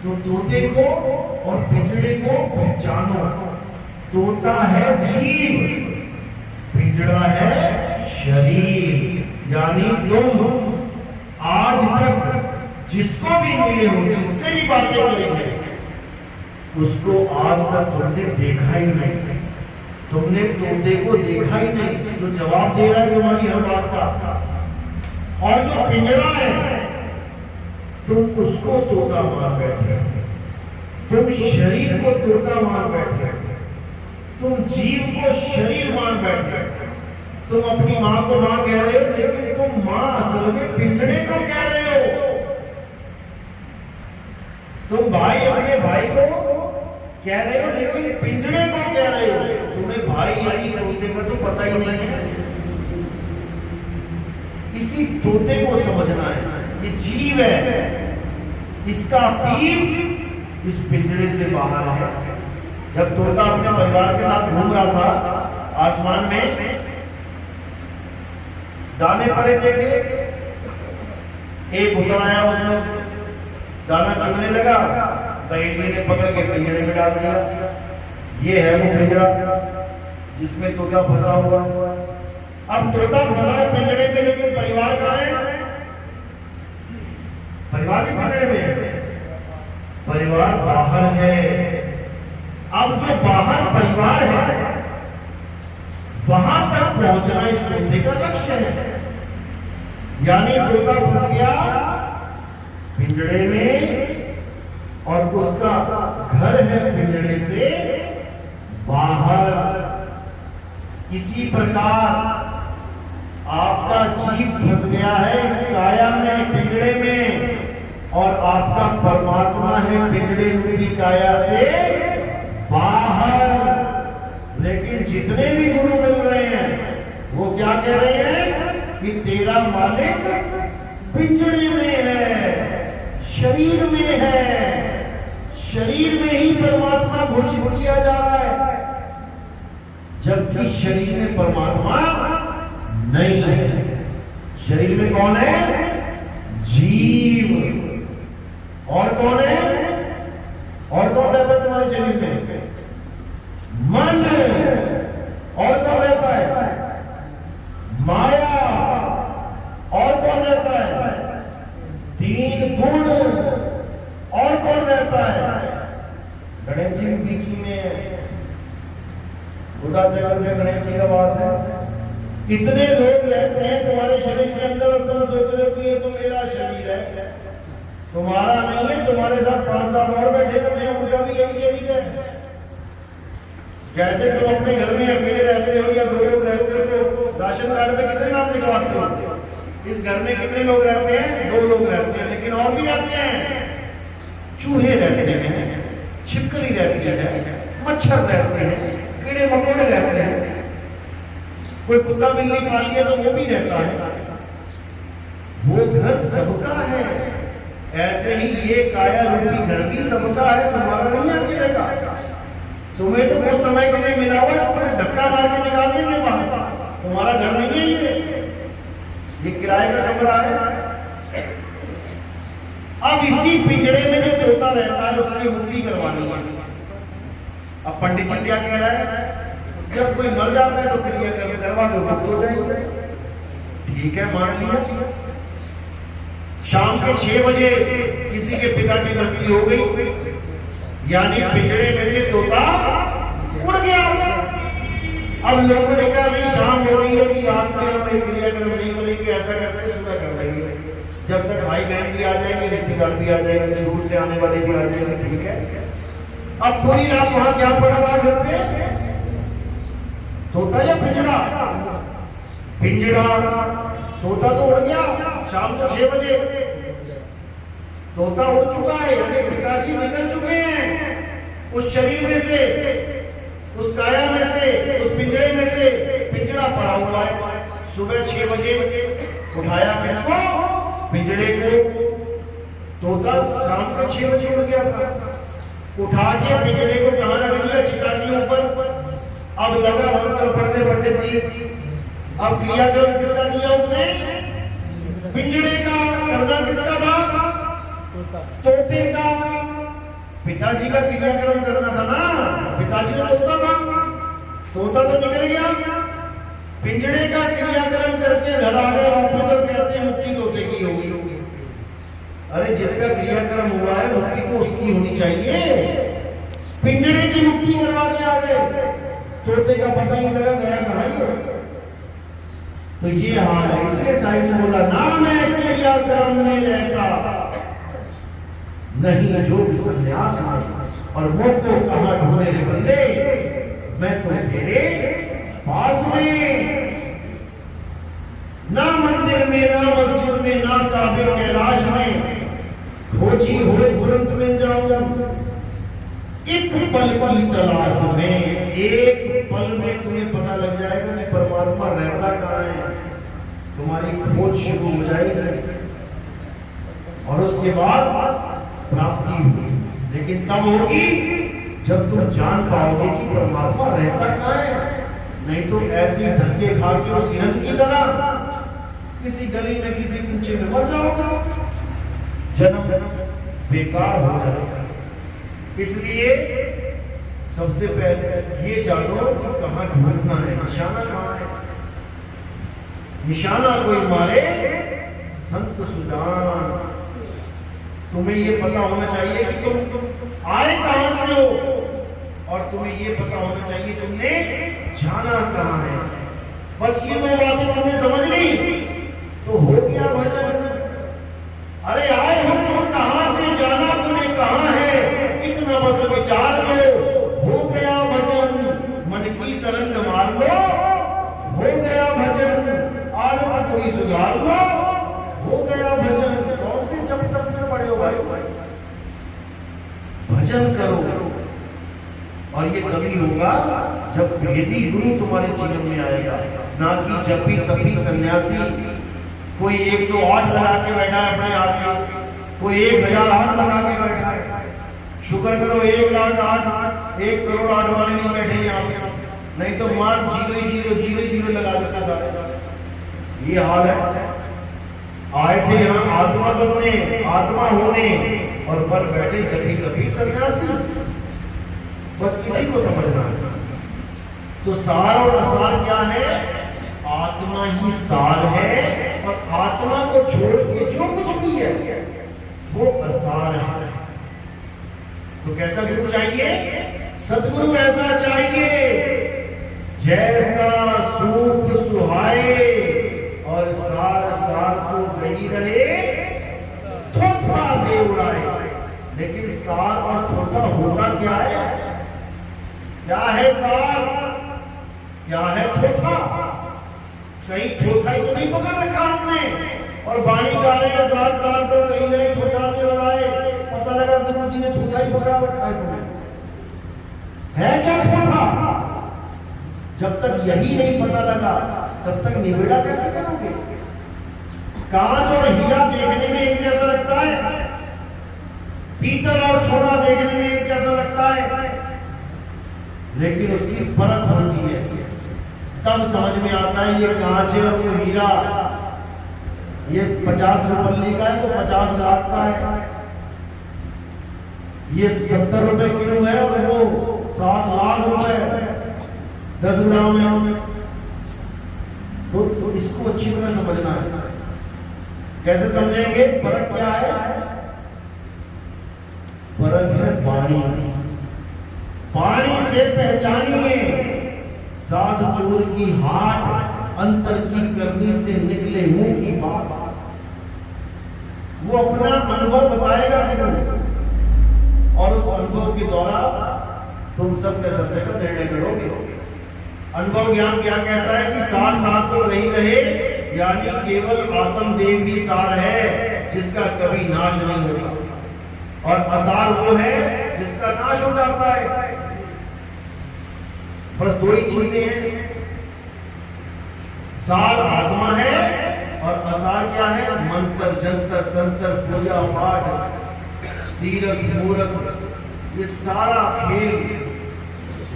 तो तोते को और पिंजरे को पहचानो। तोता है जीव, पिंजरा है शरीर। यानी तुम आज तक जिसको भी मिले हो, जिससे भी बातें करेंगे, उसको आज तक तुमने देखा ही नहीं। तुमने तोते को देखा ही नहीं जो जवाब दे रहा है तुम्हारी हर बात का। और जो पिंजरा है, तुम उसको तोता मान बैठे, तुम शरीर को तोता मान बैठे, तुम जीव को शरीर मान बैठे। तुम अपनी मां को मां कह रहे हो, लेकिन तुम मां असल में पिंजरे को कह रहे हो। तुम भाई अपने भाई को कह रहे हो, लेकिन पिंजरे को कह रहे हो। तुम्हें भाई यानी तोते का तो पता ही नहीं है। इसी तोते को समझना है, ये जीव है, इसका पीर इस पिंजरे से बाहर है। जब तोता अपने परिवार के साथ घूम रहा था आसमान में, दाने पड़े देखे, एक उतर आया, उसमें दाना चुगने लगा, बहेली ने पकड़ के पिंजरे में डाल दिया। ये है वो पिंजरा जिसमें तोता फंसा हुआ। अब तोता फंसा है पिंजरे में, लेकिन परिवार कहाँ है? परिवार के पिंजरे में, परिवार बाहर है। अब जो बाहर परिवार है, वहां तक पहुंचना इस तोते का लक्ष्य है। यानी तोता फंस गया पिंजरे में, और उसका घर है पिंजरे से बाहर। इसी प्रकार आपका जीव फंस गया है इस काया में, पिंजरे में, और आपका परमात्मा है पिंजरे रूपी काया से बाहर। लेकिन जितने भी गुरु मिल रहे हैं वो क्या कह रहे हैं कि तेरा मालिक पिंजरे में है, शरीर में है, शरीर में ही परमात्मा घोषित किया जा रहा है, जबकि शरीर में परमात्मा नहीं है। शरीर में कौन है? जीव। और कौन है? और कौन रहता है तुम्हारे शरीर में? मन। और कौन रहता है? माया। और कौन रहता है? 3 गुण। और कौन रहता है? गणेश जी बीच में, बुढ़ा जगत में गणेश जी का वास है। इतने लोग रहते हैं तुम्हारे शरीर के अंदर, और तुम सोच रहे हो कि ये तो मेरा शरीर है। तुम्हारा नहीं है, तुम्हारे साथ 5-7 और बैठे हैं, उनका भी यही शरीर है। जैसे तुम अपने घर में अकेले रहते हो या 2 लोग रहते हो, तो राशन कार्ड में कितने नाम लिखवाते हो? इस घर में कितने लोग रहते हैं? 2 लोग रहते हैं, लेकिन और भी रहते हैं। चूहे रहते हैं, छिपकली रहती है, मच्छर रहते हैं, कीड़े मकोड़े रहते हैं, कोई कुत्ता बिल्ली पाल लिया तो वो भी रहता है। वो घर सबका है। ऐसे ही ये काया रूपी घर भी सबका है, तुम्हारा नहीं अकेले का। तुम्हें तो कुछ समय के लिए मिला हुआ है, तुम्हें धक्का मार के निकाल देंगे बाहर, तुम्हारा घर नहीं है ये किराए का कमरा है। अब इसी पिंजरे में जो तोता रहता है उसकी मुक्ति करवानी है। अब पंडित जी क्या कह रहा है? जब कोई मर जाता है तो क्रिया करवा दो, मुक्त हो जाएगा। ठीक है, मान लिया। शाम के 6 बजे किसी के पिता की मृत्यु हो गई, यानी पिंजरे में से तोता उड़ गया। अब लोगों ने कहा नहीं शाम हो रही है कि रात में हम एक क्रियाक्रम नहीं करेंगे, ऐसा करते हैं सुबह कर लेंगे, जब तक भाई बहन भी आ जाएंगे, रिश्तेदार भी आ जाएंगे, दूर से आने वाले भी आ जाएंगे, ठीक है। अब पूरी रात वहां क्या पड़ा था घर पे? तोता या पिंजड़ा? पिंजड़ा। तोता तो उड़ गया शाम को 6 बजे, तोता उड़ चुका है, यानी पिताजी निकल चुके हैं उस शरीर में से, उस काया में से, उस पिंजरे में से। पिंजरा पड़ा हुआ है। सुबह 6 बजे उठाया किसको? पिंजरे को। तोता शाम के 6 बजे उड़ गया था, उठा के पिंजरे को कहां रख दिया? चिता के ऊपर। अब लगा मंत्र पढ़ते पंडित जी, अब क्रियाक्रम किसका दिया उसने? पिंजरे का। करना किसका था? तोते का। पिताजी का क्रियाक्रम करना था ना, पिताजी तो तोता था, तोता तो निकल गया। पिंजरे का क्रियाक्रम करके घर आ गए वापस और कहते हैं मुक्ति तोते की होगी। अरे जिसका क्रियाक्रम हुआ है मुक्ति तो उसकी होनी चाहिए, पिंजरे की मुक्ति करवा के आ गए, तोते का पता नहीं लगा गया कहां है। तो ये हाल है। इसलिए साहिब ने बोला नाम है क्रियाक्रम में रहता नहीं जो संन्यास में, और मुख को कहां ढूंढे रे बंदे, मैं तो तेरे पास में। ना मंदिर में, ना मस्जिद में, ना काबे कैलाश में, खोजी हुए तुरंत मिल जाऊं। एक पल की तलाश में, एक पल में तुम्हें पता लग जाएगा कि परमात्मा रहता कहां है, तुम्हारी खोज शुरू हो जाएगी और उसके बाद प्राप्ति होगी। लेकिन तब होगी जब तुम जान पाओगे कि परमात्मा रहता कहां है। नहीं तो ऐसी धक्के खा के उस हिरन की तरह किसी गली में, किसी कूचे में मर जाओगे, जन्म बेकार हो जाएगा। इसलिए सबसे पहले ये जानो कि कहां ढूंढना है, निशाना कहां है। निशाना कोई मारे संत सुजान। तुम्हें ये पता होना चाहिए कि तुम आए कहां से हो, और तुम्हें ये पता होना चाहिए तुमने जाना कहां है। बस ये 2 बातें तुमने समझ ली तो हो गया भजन। अरे आए हो तुम कहां से, जाना तुम्हें कहां है, इतना बस विचार लो, हो गया भजन। मन की तरंग मार लो, हो गया भजन। आदत पूरी सुधार लो, हो गया भजन। कौन से जब तक में पड़े हो भाई? भजन करो। और ये तभी होगा जब भेदी गुरु तुम्हारे जीवन में आएगा, ना कि जपी तपी सन्यासी। कोई 108 लगा के बैठा है अपने आप में, कोई 1008 लगा के बैठा है। शुक्र करो 1,08,000 1 करोड़ 8 वाले नहीं बैठे यहाँ पे, नहीं तो मार 0 लगा देता सारे। ये हाल है। आए थे यहाँ आत्मा बनने, आत्मा होने, और पर बैठे जपी तपी सन्यासी। बस किसी को समझना है। तो सार और असार क्या है? आत्मा ही सार है, और आत्मा को छोड़ के जो कुछ भी है वो असार है। तो कैसा गुरु चाहिए? सतगुरु ऐसा चाहिए जैसा सूप सुहाए और सार सार तो गई रहे, थोथा दे उड़ाए। लेकिन सार और थोथा होता क्या है? क्या है सार, क्या है थोथा? कहीं थोथा ही तो नहीं पकड़ रखा हमने, और बाणी गा रहे हैं सार सार तो गई रहे, थोथा दे उड़ाए। पता लगा गुरु जी ने थोथा ही पकड़ा रखा है तुम्हें। है क्या थोथा? जब तक यही नहीं पता लगा तब तक निवेड़ा कैसे करोगे? कांच और हीरा देखने में एक जैसा लगता है, पीतल और सोना देखने में एक जैसा लगता है, लेकिन उसकी फर्क होती है। तब समझ में आता है ये कांच है और वो हीरा, ये 50 रुपये का है, वो 50 लाख का है। ये 70 रुपए किलो है और वो 7 लाख रुपए 10 ग्राम में। तो इसको अच्छी तरह समझना है। कैसे समझेंगे? फर्क क्या है? फर्क है वाणी। वाणी से पहचानिए, साध चोर की हाट अंतर की करनी से निकले मुंह की बात। वो अपना अनुभव बताएगा गुरु, और उस अनुभव के द्वारा तुम सत्य सत्य का निर्णय करोगे। अनुभव ज्ञान क्या कहता है कि सार सार तो नहीं रहे, यानी केवल आत्मदेव ही सार है जिसका कभी नाश नहीं होता, और असार वो है जिसका नाश हो जाता है। बस दो ही चीजें हैं, सार आत्मा है और असार क्या है? मंत्र जंतर तंत्र पूजा पाठ तीरथ मूर्त, ये सारा खेल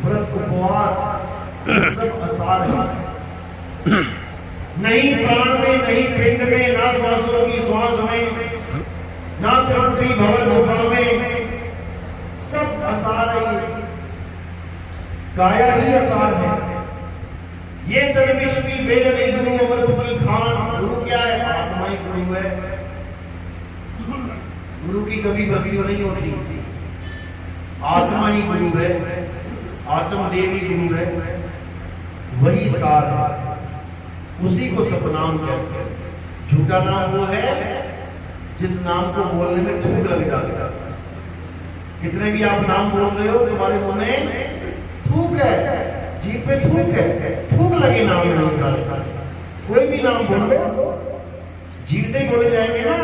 व्रत उपवास सब असार है। नहीं प्राण में, नहीं पिंड में, ना श्वासों की श्वास में, ना त्रिपुटी भवन गुफा में, सब असार है। काया ही असार है। ये तन विश्व की बेलनी गुरु अमृत की खान। गुरु क्या है? आत्मा ही गुरु है। गुरु की कभी भक्ति नहीं होती, आत्मा ही गुरु है, आत्मदेव ही गुरु है, वही सार है, उसी को सतनाम कहते हैं। झूठा नाम वो है जिस नाम को बोलने में थूक लग जाता है। कितने भी आप नाम बोल रहे हो, तुम्हारे मुंह में थूक है, जीभ पे थूक है, थूक लगे नाम में सारे। कोई भी नाम बोलो जीभ से ही बोले जाएंगे ना।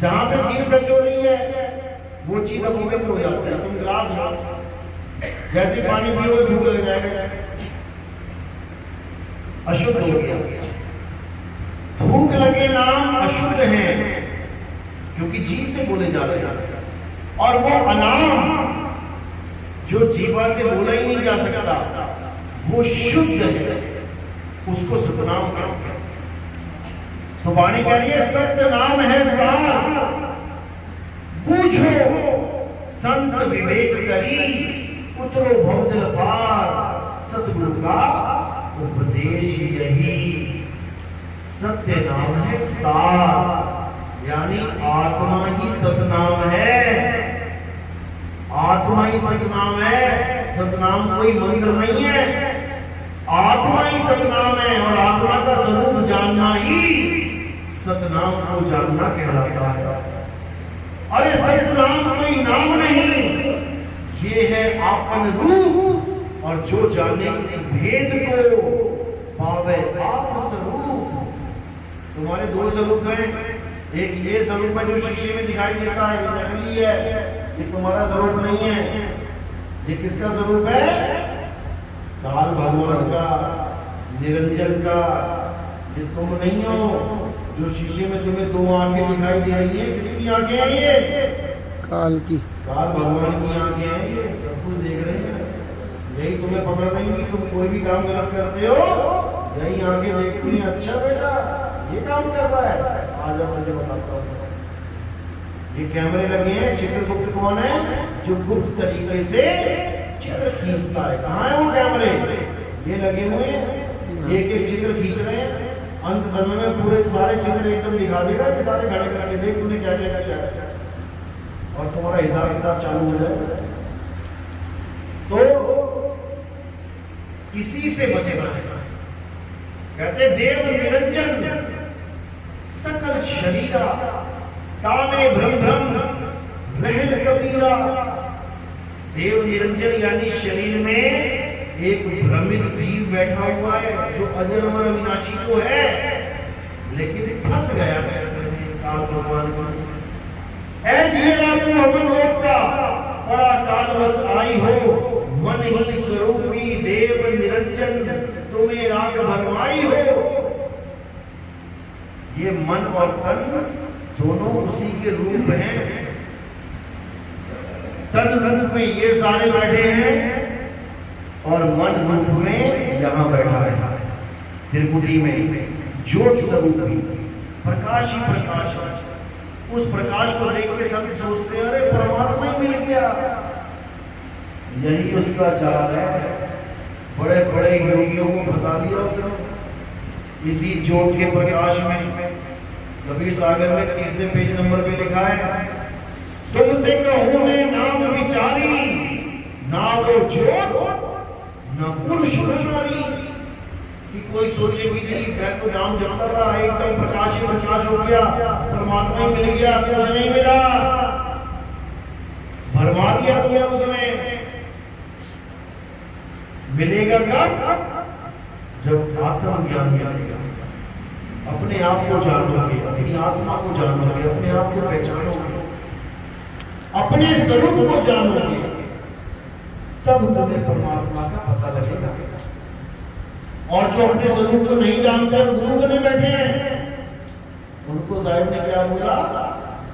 जहां पे जीभ टच हो रही है वो चीज अपवित्र हो जाती है। तुम गिलास लो, जैसे पानी पियोगे थूक लग जाएगा, अशुद्ध हो गया। थूक लगे नाम अशुद्ध है क्योंकि जीभ से बोले जा रहे हैं, और वो अनाम जो जीवा से बोला ही नहीं जा सकता वो शुद्ध है, उसको सतनाम कहते हैं। तो वाणी कह रही है सत्य नाम है सार, पूछो संत विवेक करी, उतरो भवजल पार, सतगुरु का उपदेश यही। सत्य नाम है सार, यानी आत्मा ही सतनाम है, आत्मा ही सतनाम है। सतनाम कोई मंत्र नहीं है, आत्मा ही सतनाम है, और आत्मा का स्वरूप जानना ही सतनाम को जानना कहलाता है। अरे सतनाम कोई नाम नहीं, ये है आपन रूप, और जो जाने इस भेद को पावे आप स्वरूप। तुम्हारे दो स्वरूप हैं, एक ये स्वरूप है जो शीशे में दिखाई देता है, ये नकली है, ये तुम्हारा स्वरूप नहीं है। ये किसका स्वरूप है? काल भगवान का, निरंजन का। ये तुम नहीं हो। जो शीशे में तुम्हें दो आंखें दिखाई दे रही है, किसकी आंखें हैं ये? काल की, काल भगवान की आंखें हैं, ये सब कुछ देख रहे हैं। यही तुम्हें पकड़ रही कि तुम कोई भी काम गलत करते हो, यही आंखें देखती हैं, अच्छा बेटा ये काम कर रहा है, आ जाओ मुझे बताता हूँ। ये कैमरे लगे हैं। चित्रगुप्त कौन है? जो गुप्त तरीके से चित्र खींचता है। कहाँ है वो कैमरे? ये लगे हुए हैं, एक एक चित्र खींच रहे हैं। अंत समय में पूरे सारे चित्र एकदम दिखा देगा, ये सारे खड़े करके देख तूने क्या क्या किया है, और तुम्हारा हिसाब किताब चालू हो जाएगा। तो किसी से बचना है। कहते देव निरंजन सकल शरीरा, ताने भ्रम भ्रम रहन कबीरा। देव निरंजन यानी शरीर में एक भ्रमित जीव बैठा हुआ है जो अजर अमर अविनाशी तो है, लेकिन फंस गया काल भगवान को। ऐ जियरा तू अमर लोक का, बड़ा कालवश आई हो, मन ही स्वरूपी देव निरंजन तुम्हें राग भरमाई हो। ये मन और तन दोनों उसी के रूप हैं। तन रूप में ये सारे बैठे हैं, और मन रूप में यहां बैठा है त्रिपुटी में ज्योत स्वरूपी प्रकाश ही प्रकाश है। उस प्रकाश को देख के सब सोचते हैं अरे परमात्मा ही मिल गया। यही उसका जाल है। बड़े बड़े योगियों को फंसा दिया उसने इसी ज्योत के प्रकाश में। कबीर सागर में 30वें पेज नंबर पे लिखा है, तुमसे कहूं मैं नाम विचारी, ना वो ज्योत ना पुरुष न नारी कि कोई सोचे भी नहीं मैं तो नाम जपता था एकदम प्रकाश ही प्रकाश हो गया, परमात्मा ही मिल गया, कुछ नहीं मिला, भरमा दिया तुम्हें उसने। मिलेगा कब? जब आत्मज्ञान मिलेगा, अपने आप को जानोगे, अपनी आत्मा को जानोगे, अपने आप को पहचानोगे, अपने स्वरूप को जानोगे, तब तुम्हें परमात्मा का पता लगेगा। और जो अपने स्वरूप को नहीं जानते गुरु बने बैठे हैं, उनको साहिब ने क्या बोला?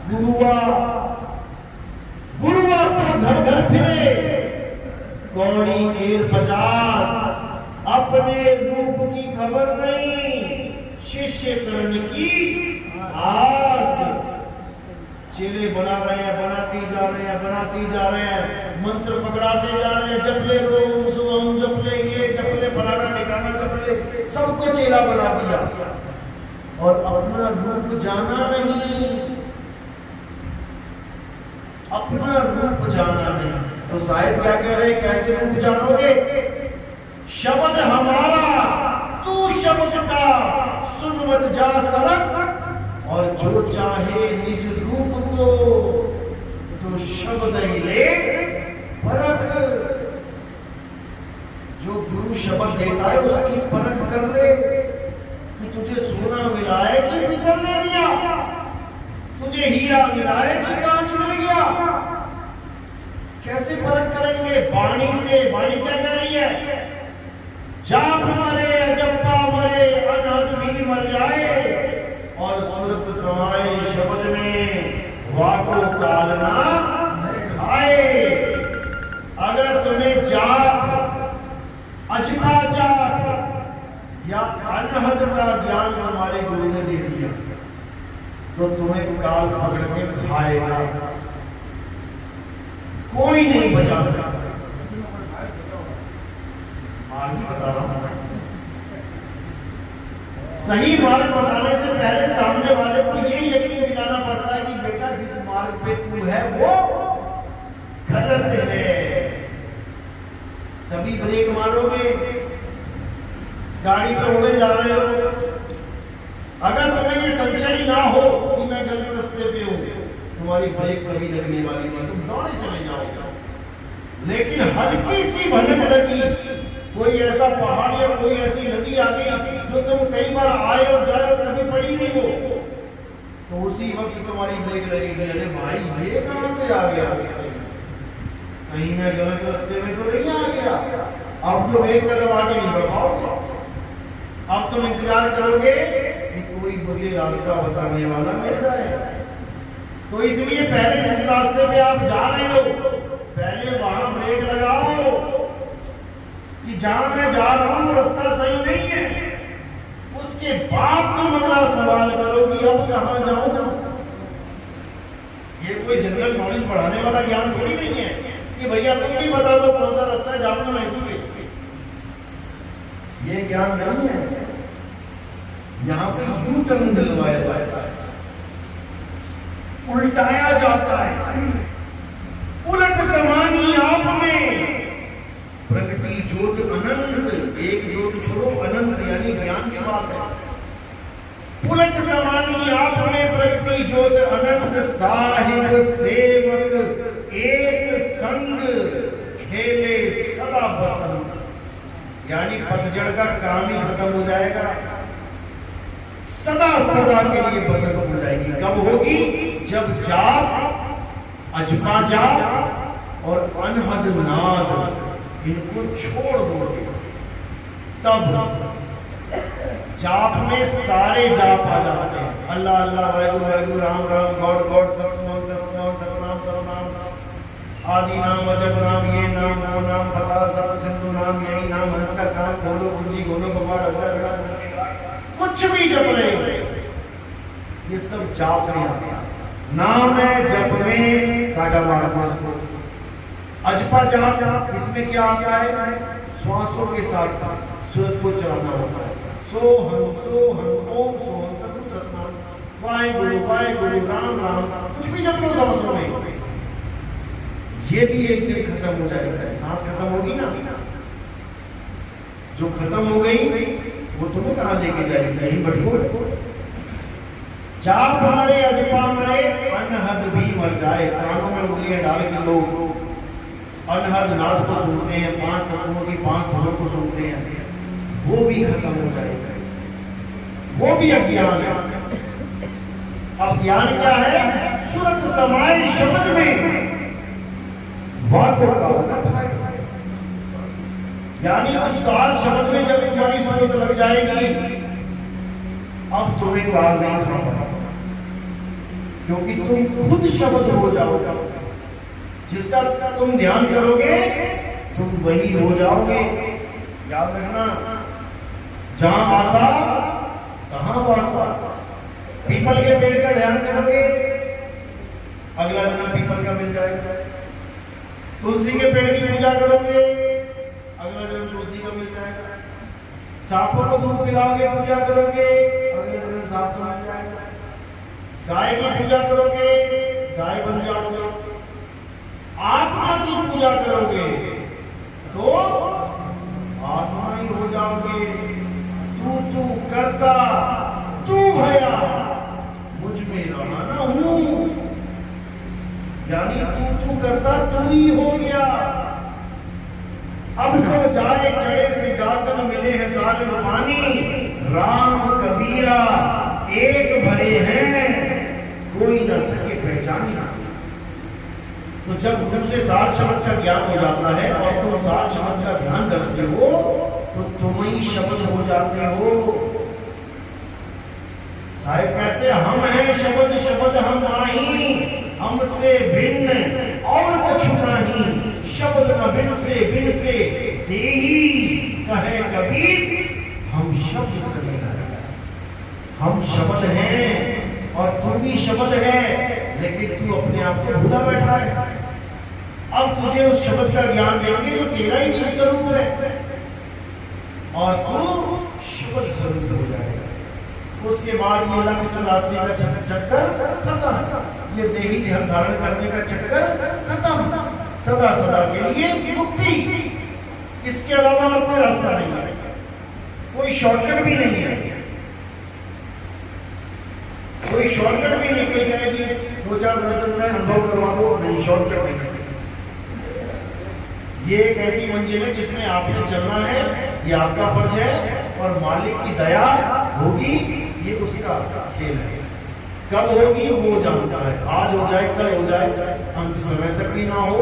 गुरुआ गुरुआ तो घर घर फिरे, कौड़ी कीर 50, अपने रूप की खबर नहीं, शिष्य कर्ण की आस। चेले बना रहे हैं, बनाती जा रहे हैं, बनाती जा रहे हैं, मंत्र पकड़ाते जा रहे हैं, जपले रोम सुम, जपले ये, जपले फलाना ठिकाना, जपले, सबको चेला बना दिया और अपना रूप जाना नहीं, अपना रूप जाना नहीं। तो साहिब क्या कह रहे हैं? कैसे रूप जानोगे? शब्द हमारा तू शब्द का सुन मत जा सरक, और जो चाहे निज रूप को तो शब्द ही ले परख। जो गुरु शब्द देता है उसकी परख कर ले कि तुझे सोना मिला है कि पीतल दे दिया, तुझे हीरा मिला है कि कांच मिल गया। कैसे परख करेंगे? वाणी से। वाणी क्या कह रही है? जाप मरे अजप्पा मरे, अनहद भी मर जाए, और सुरत समाए शब्द में वाको कालना खाए। अगर तुम्हें जाप, अजपा जाप या अनहद का ज्ञान तुम्हारे गुरु ने दे दिया तो तुम्हें काल पकड़ के खाएगा, कोई नहीं बचा सकता। मार्ग बता रहा हूं, सही मार्ग बताने से पहले सामने वाले को यही यकीन दिलाना पड़ता है कि बेटा जिस मार्ग पे तू है वो गलत है, तभी ब्रेक मारोगे। गाड़ी पे उड़े जा रहे हो, अगर तुम्हें ये संशय ना हो कि मैं गलत रास्ते पे हूं, तुम्हारी ब्रेक कभी लगने वाली नहीं, तुम दौड़े चले जाओगे। लेकिन हल्की सी भनक लगी, कोई ऐसा पहाड़ या कोई ऐसी नदी आ गई जो तुम कई बार आए और जाए और कभी पड़ी नहीं हो, तो उसी वक्त तुम्हारी ब्रेक लगेगी। अरे भाई ये कहां से आ गया? कहीं मैं गलत रास्ते में तो नहीं आ गया। अब तुम एक कदम आगे नहीं बढ़ पाओगे, अब तुम इंतजार करोगे कि कोई मुझे रास्ता बताने वाला मिल जाए। तो इसलिए पहले जिस रास्ते पे आप जा रहे हो, पहले वहां ब्रेक लगाओ कि जहां मैं जा रहा हूं रास्ता सही नहीं है। उसके बाद तुम अगला सवाल करो कि अब कहां जाऊं। ये कोई जनरल नॉलेज बढ़ाने वाला ज्ञान थोड़ी नहीं है कि भैया तुम भी बता दो कौन सा रास्ता है, जाऊंगा मैं इसी पे। ये ज्ञान नहीं है। यहां पे यू टर्न दिलवाया जाता है, उल्टाया जाता है। उलट समानी आप में प्रगति ज्योत अनंत, एक ज्योत छोड़ो अनंत यानी ज्ञान की बात है। उलट समानी आप में प्रगति ज्योत अनंत, साहिब सेवक एक संग खेले सदा बसंत। यानी पतझड़ का काम ही खत्म हो जाएगा, सदा सदा के लिए बसंत हो जाएगी। कब होगी? जब जाप, अजपा जाप और अनहद नाद इनको छोड़ दोगे, तब जाप में सारे जाप आ जाते हैं। अल्लाह अल्लाह, वाहिगुरु वाहिगुरु, राम राम, गॉड गॉड, सतनाम सतनाम, सतनाम सतनाम, आदि नाम, अजब नाम, ये नाम वो नाम, पता सब सिंधु नाम, यही नाम, हंस का कान खोलो, कुंजी खोलो, भगवान कुछ भी जप रहे हो, ये सब जाप में आता है। नाम है जप में काटा मारना। अजपा जाप इसमें क्या आता है? श्वासों के साथ सूरत को चलाना होता है। सोहम ओम सोहम सतनाम सतनाम, वाहिगुरु वाहिगुरु, राम राम, कुछ भी जप लो सांसों में। ये भी एक दिन खत्म हो जाएगा, सांस खत्म होगी ना जो खत्म हो गई वो तुम्हें कहाँ लेके जाएगी, यही बटको। चाप मरे अजपा मरे अनहद भी मर जाए। कानों में उंगलियां डाल के लोग अनहद नाद को सुनते हैं, 5 तत्वों की 5 धुनों को सुनते हैं, वो भी खत्म हो जाएगा, वो भी अज्ञान है। अब ज्ञान क्या है? सुरत समाये शब्द में वाकों का उन्नत है। यानी उस सार शब्द में जब तुम्हारी सूरत लग जाएगी, अब तुम्हें काल नहीं खाना, क्योंकि तुम खुद शब्द हो जाओगे। जिसका तुम ध्यान करोगे तुम वही हो जाओगे। याद रखना, जहां आशा तहां वासा। पीपल के पेड़ का ध्यान करोगे, अगला जन्म पीपल का मिल जाएगा। तुलसी के पेड़ की पूजा करोगे, अगला जन्म तुलसी का मिल जाएगा। सांपों को दूध पिलाओगे, पूजा करोगे, अगले जन्म सांप का मिल जाएगा। गाय की पूजा करोगे, गाय बन जाओगे। आत्मा की पूजा करोगे तो आत्मा ही हो जाओगे। तू करता, तू भया, मुझ में रहा हूं। यानी तू करता तू ही हो गया। अब तो जाए चढ़े सिंहासन, मिले हैं सागर पानी। राम कबीरा एक भरे हैं, कोई न सके पहचानी। तो जब तुमसे सार शब्द का ज्ञान हो जाता है और तुम सार शब्द का ध्यान करते हो तो तुम ही शब्द हो जाते हो। साहिब कहते हैं हम हैं शब्द, शब्द हम नाही, हमसे भिन्न और कछु नहीं। शब्द न बिन से देही, कहे कबीर हम शब्द से नहीं। हम शब्द हैं और तू भी शब्द है, लेकिन तू अपने आप को भूला बैठा है। अब तुझे उस शब्द का ज्ञान देंगे जो तेरा ही निज स्वरूप है, और तू शब्द स्वरूप हो जाएगा। उसके बाद ये लक्ष्य 84 का चक्कर खत्म, ये देही ध्यान धारण करने का चक्कर खत्म, सदा सदा के लिए मुक्ति। इसके अलावा और कोई रास्ता नहीं है, कोई शॉर्टकट भी नहीं है। कोई शॉर्टकट भी नहीं मिल जाए कि 2-4 दिन में अनुभव करवा दो, नहीं, शॉर्टकट नहीं। ये एक ऐसी मंजिल है जिसमें आपने चलना है, ये आपका फर्ज है, और मालिक की दया होगी, ये उसका खेल है। कब होगी वो जानता है, आज हो जाए कल हो जाए, अंत समय तक भी ना हो,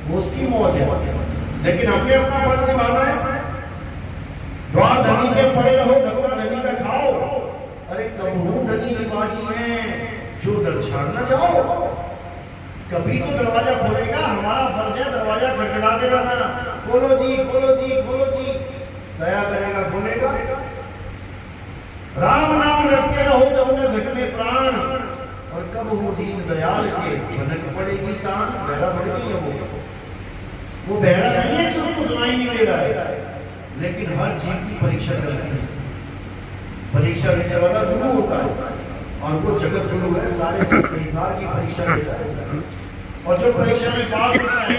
वो उसकी मौज है। लेकिन हमें अपना फर्ज निभाना है। द्वार धनी के पड़े रहो, धक्का धनी का खाओ। अरे कब हूं धनी निवाजी है, जो दर छाड़ न जाओ। कभी तो दरवाजा खोलेगा, हमारा फर्ज है दरवाजा खटखटाते रहना, खोलो जी खोलो जी खोलो जी। दया करेगा, खोलेगा। राम नाम रखते रहो जब न घट में प्राण, और कब हो दीन दयाल के भनक पड़ेगी तान। बहरा पड़ गई है वो बहरा नहीं है कि उसको सुनाई नहीं दे रहा है, लेकिन हर चीज की परीक्षा चल रही है। परीक्षा लेने वाला गुरु होता है, और वो जगत गुरु है, सारे संसार की परीक्षा लेता है। और जो परीक्षा में पास होता है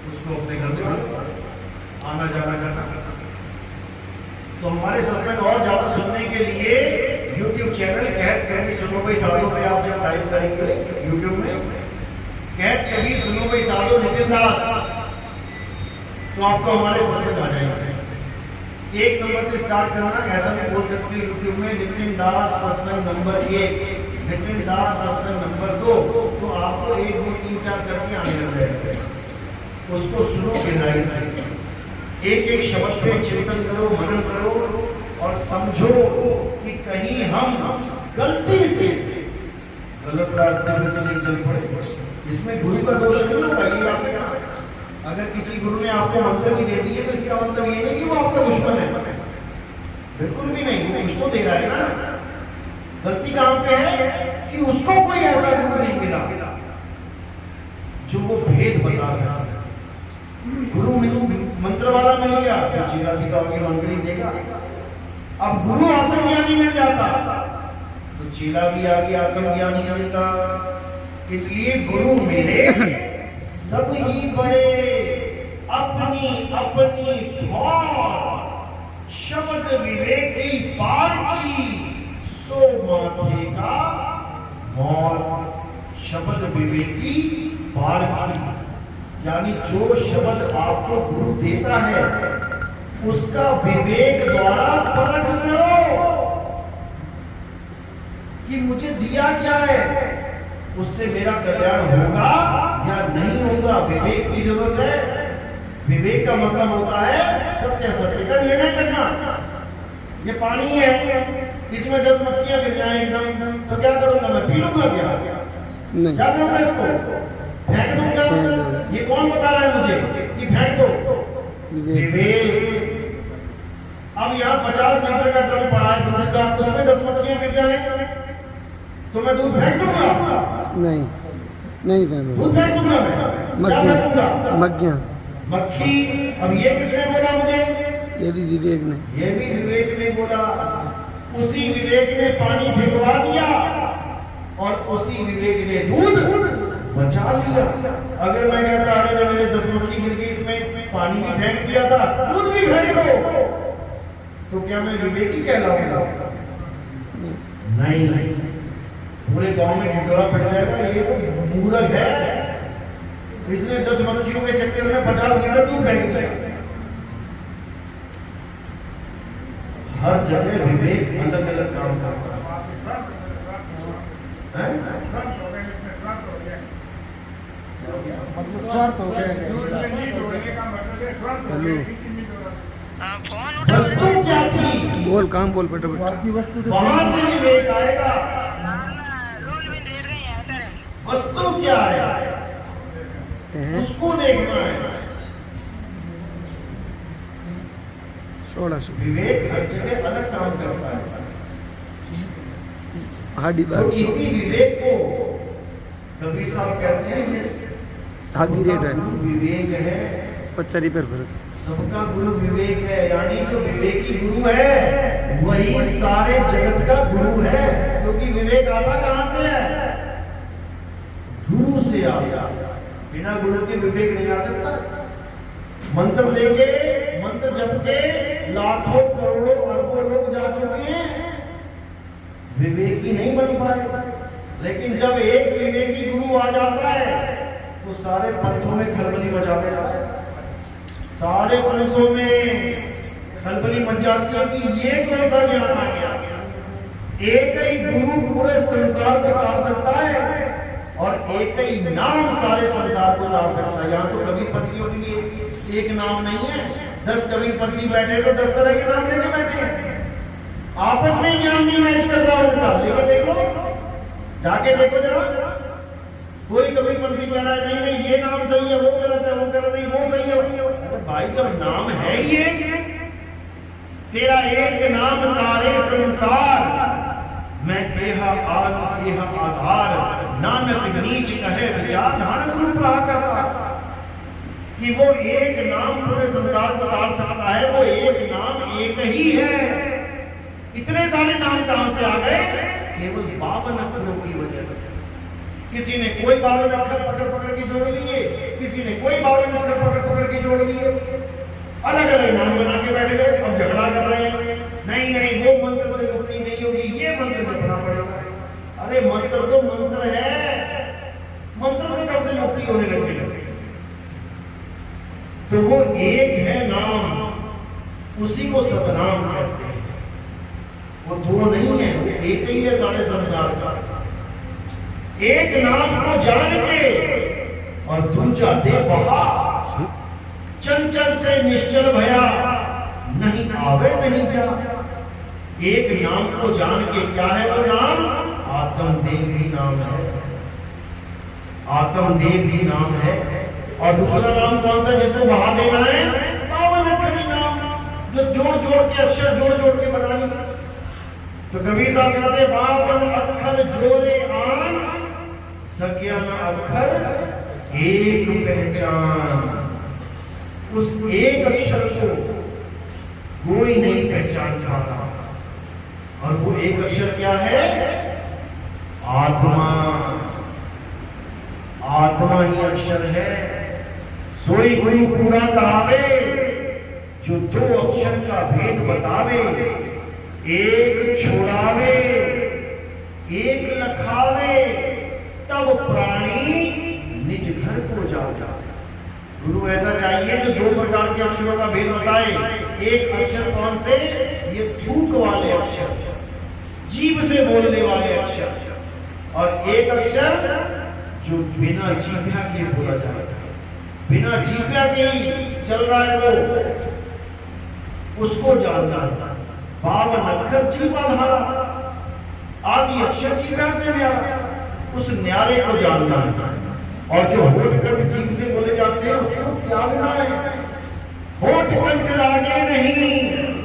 उसको अपने घर से आना जाना करना। तो हमारे सत्संग और ज्यादा सुनने के लिए YouTube चैनल कहत कबीर सुनो भाई साधो पे आप जब टाइप करेंगे YouTube में कहत कबीर सुनो भाई साधो नितिन दास, तो आपको हमारे सत्संग आ जाएंगे। 1 नंबर से स्टार्ट करना, ऐसा भी बोल सकते हैं यूट्यूब में नितिन दास सत्संग नंबर 1, नितिन दास सत्संग नंबर 2, तो आपको 1 2 3 4 करके आने लग जाएगा। उसको सुनो गहराई से, एक शब्द पे चिंतन करो, मनन करो, और समझो कि कहीं हम गलती से गलत रास्ते में नहीं चल पड़े। इसमें गुरु का दोष नहीं होगा। कहीं आपके अगर किसी गुरु ने आपको मंत्र भी दे दिए तो इसका मतलब ये नहीं कि वो आपका दुश्मन है, बिल्कुल भी नहीं। वो कुछ तो दे रहा है ना। गलती कहां पे है कि उसको कोई ऐसा गुरु नहीं मिला जो वो भेद बता सके। गुरु मंत्र वाला मिल गया तो चीला दिखाओगे मंत्र ही देगा। अब गुरु आत्मज्ञानी मिल जाता तो चीला भी आगे आत्मज्ञानी मिलता। इसलिए गुरु मेरे सब ही बड़े, अपनी अपनी थौर शब्द विवेकी पार की सो माथे का मौत। शब्द विवेकी पार की यानी जो शब्द आपको गुरु देता है उसका विवेक द्वारा परख करो कि मुझे दिया क्या है, उससे मेरा कल्याण होगा या नहीं होगा। विवेक की जरूरत है। विवेक का मतलब होता है सत्य सत्य का निर्णय करना। ये पानी है, इसमें 10 मक्खियां गिर जाएं एकदम, तो क्या करूंगा मैं? पी लूंगा क्या? नहीं। क्या करूंगा इसको? फेंक दूंगा? ये कौन बता रहा है मुझे कि फेंक दो? विवेक। अब यहाँ 50 लीटर का ड्रम पड़ा है दूध का, उसमें 10 मक्खियां गिर जाएं तो मैं दूध फेंक दूंगा? नहीं, नहीं फेंकूंगा। दूध फेंक दूंगा मैं? मक्खियां। मक्खी। अब ये किसने बोला मुझे? ये भी विवेक ने। ये भी विवेक ने बोला। उसी विवेक ने पानी भिगवा दिया और उसी विवेक ने दूध बचा लिया। अगर मैं कहता अरे मेरे 10 मक्खी गिर गई, इसमें पानी भी फेंक दिया था, दूध भी फेंक दो, तो क्या मैं विवेकी कहलाऊंगा? नहीं, पूरे गांव में ढिंडोरा पड़ जाएगा, ये तो मूर्ख है, इसने 10 मक्खियों के चक्कर में 50 लीटर दूध फेंक दिया। हर जगह विवेक अलग अलग काम करता है। वस्तु क्या थी? बोल, काम बोल बेटा। वहां से विवेक आएगा। वस्तु क्या है उसको देखना है। 1600 विवेक हर जगह अलग काम करता है। तो इसी विवेक को कबीर साहब कहते हैं ये हागी रेट है, विवेक है 50 रुपये फर्क। सबका गुरु विवेक है, यानी जो विवेकी गुरु है वही सारे जगत का गुरु है। क्योंकि विवेक आता कहां से है? गुरु से आता। बिना गुरु के विवेक नहीं आ सकता। मंत्र लेके, मंत्र जप के लाखों करोड़ों अरबों लोग जा चुके हैं, विवेकी नहीं बन पाए। लेकिन जब एक विवेकी गुरु आ जाता है तो सारे पंथों में खलबली मचा देता है। सारे पंथों में खलबली मच जाती है कि ये कौन सा ज्ञान आ गया। एक ही गुरु पूरे संसार को तार सकता है और एक ही नाम सारे संसार को तार सकता है। यहाँ तो कबीर पंथियों के लिए एक नाम नहीं है, 10 कबीर पंथी बैठे तो 10 तरह के नाम लेके बैठे हैं। आपस में ज्ञान नहीं मैच कर रहा उनका। लेकिन देखो, जाके देखो जरा, कोई कबीर पंथी कह रहा है नहीं नहीं ये नाम सही है, वो गलत है, वो गलत नहीं, वो सही है। अरे भाई जब नाम है ये, तेरा एक नाम तारे संसार, मैं केहा आस केहा आधार, नानक नीच कहे विचार धारण रूप रहा करता। कि वो एक नाम पूरे संसार को तार सकता है, वो एक नाम एक ही है। इतने सारे नाम कहां से आ गए? केवल 52 अक्षरों की वजह से। किसी ने कोई 52 अक्षर पकड़ पकड़ के जोड़ लिए, किसी ने कोई 52 अक्षर पकड़ पकड़ के जोड़ लिए, अलग अलग नाम बना के बैठ गए। अब झगड़ा कर रहे हैं, नहीं नहीं वो मंत्र से मुक्ति नहीं होगी, ये मंत्र जपना पड़ेगा। अरे मंत्र तो मंत्र है, मंत्र से कब से मुक्ति होने लगी? तो वो एक है नाम, उसी को सतनाम कहते हैं। वो दो नहीं है, वो एक ही है सारे संसार का। एक नाम को जान के और दूजा दे बहा, चंचल से निश्चल भया, नहीं आवे नहीं जा। एक नाम को जान के, क्या है वो नाम? आत्मदेव ही नाम है। आत्मदेव ही नाम है। और दूसरा नाम कौन सा जिसको बहा देना है? पावन अक्षरी नाम, जो जोड़ जोड़ के अक्षर जोड़ जोड़ के बना लिया। तो कबीर साहब कहते 52 अक्षर जोड़े आन, सज्ञान अक्षर एक पहचान। उस एक अक्षर को कोई नहीं पहचान पाता। और वो एक अक्षर क्या है? आत्मा। आत्मा ही अक्षर है। सोई गुरु पूरा कहावे, जो दो अक्षर का भेद बतावे। एक छोड़ावे एक लखावे, तब प्राणी निज घर को जाओ। गुरु ऐसा चाहिए जो दो प्रकार के अक्षरों का भेद बताए। एक अक्षर कौन से? ये थूक वाले अक्षर, जीभ से बोलने वाले अक्षर, और एक अक्षर जो बिना जीभ्या के बोला जाता है, बिना जीभ्या के ही चल रहा है वो, उसको जानना है। 52 अक्षर जीवा धारा, आदि अक्षर जीभ्या से न्यारा, उस न्यारे को जानना है। और जो होठ कंठ जीभ से बोले जाते हैं उसको त्यागना है। होठ कंठ लागे नहीं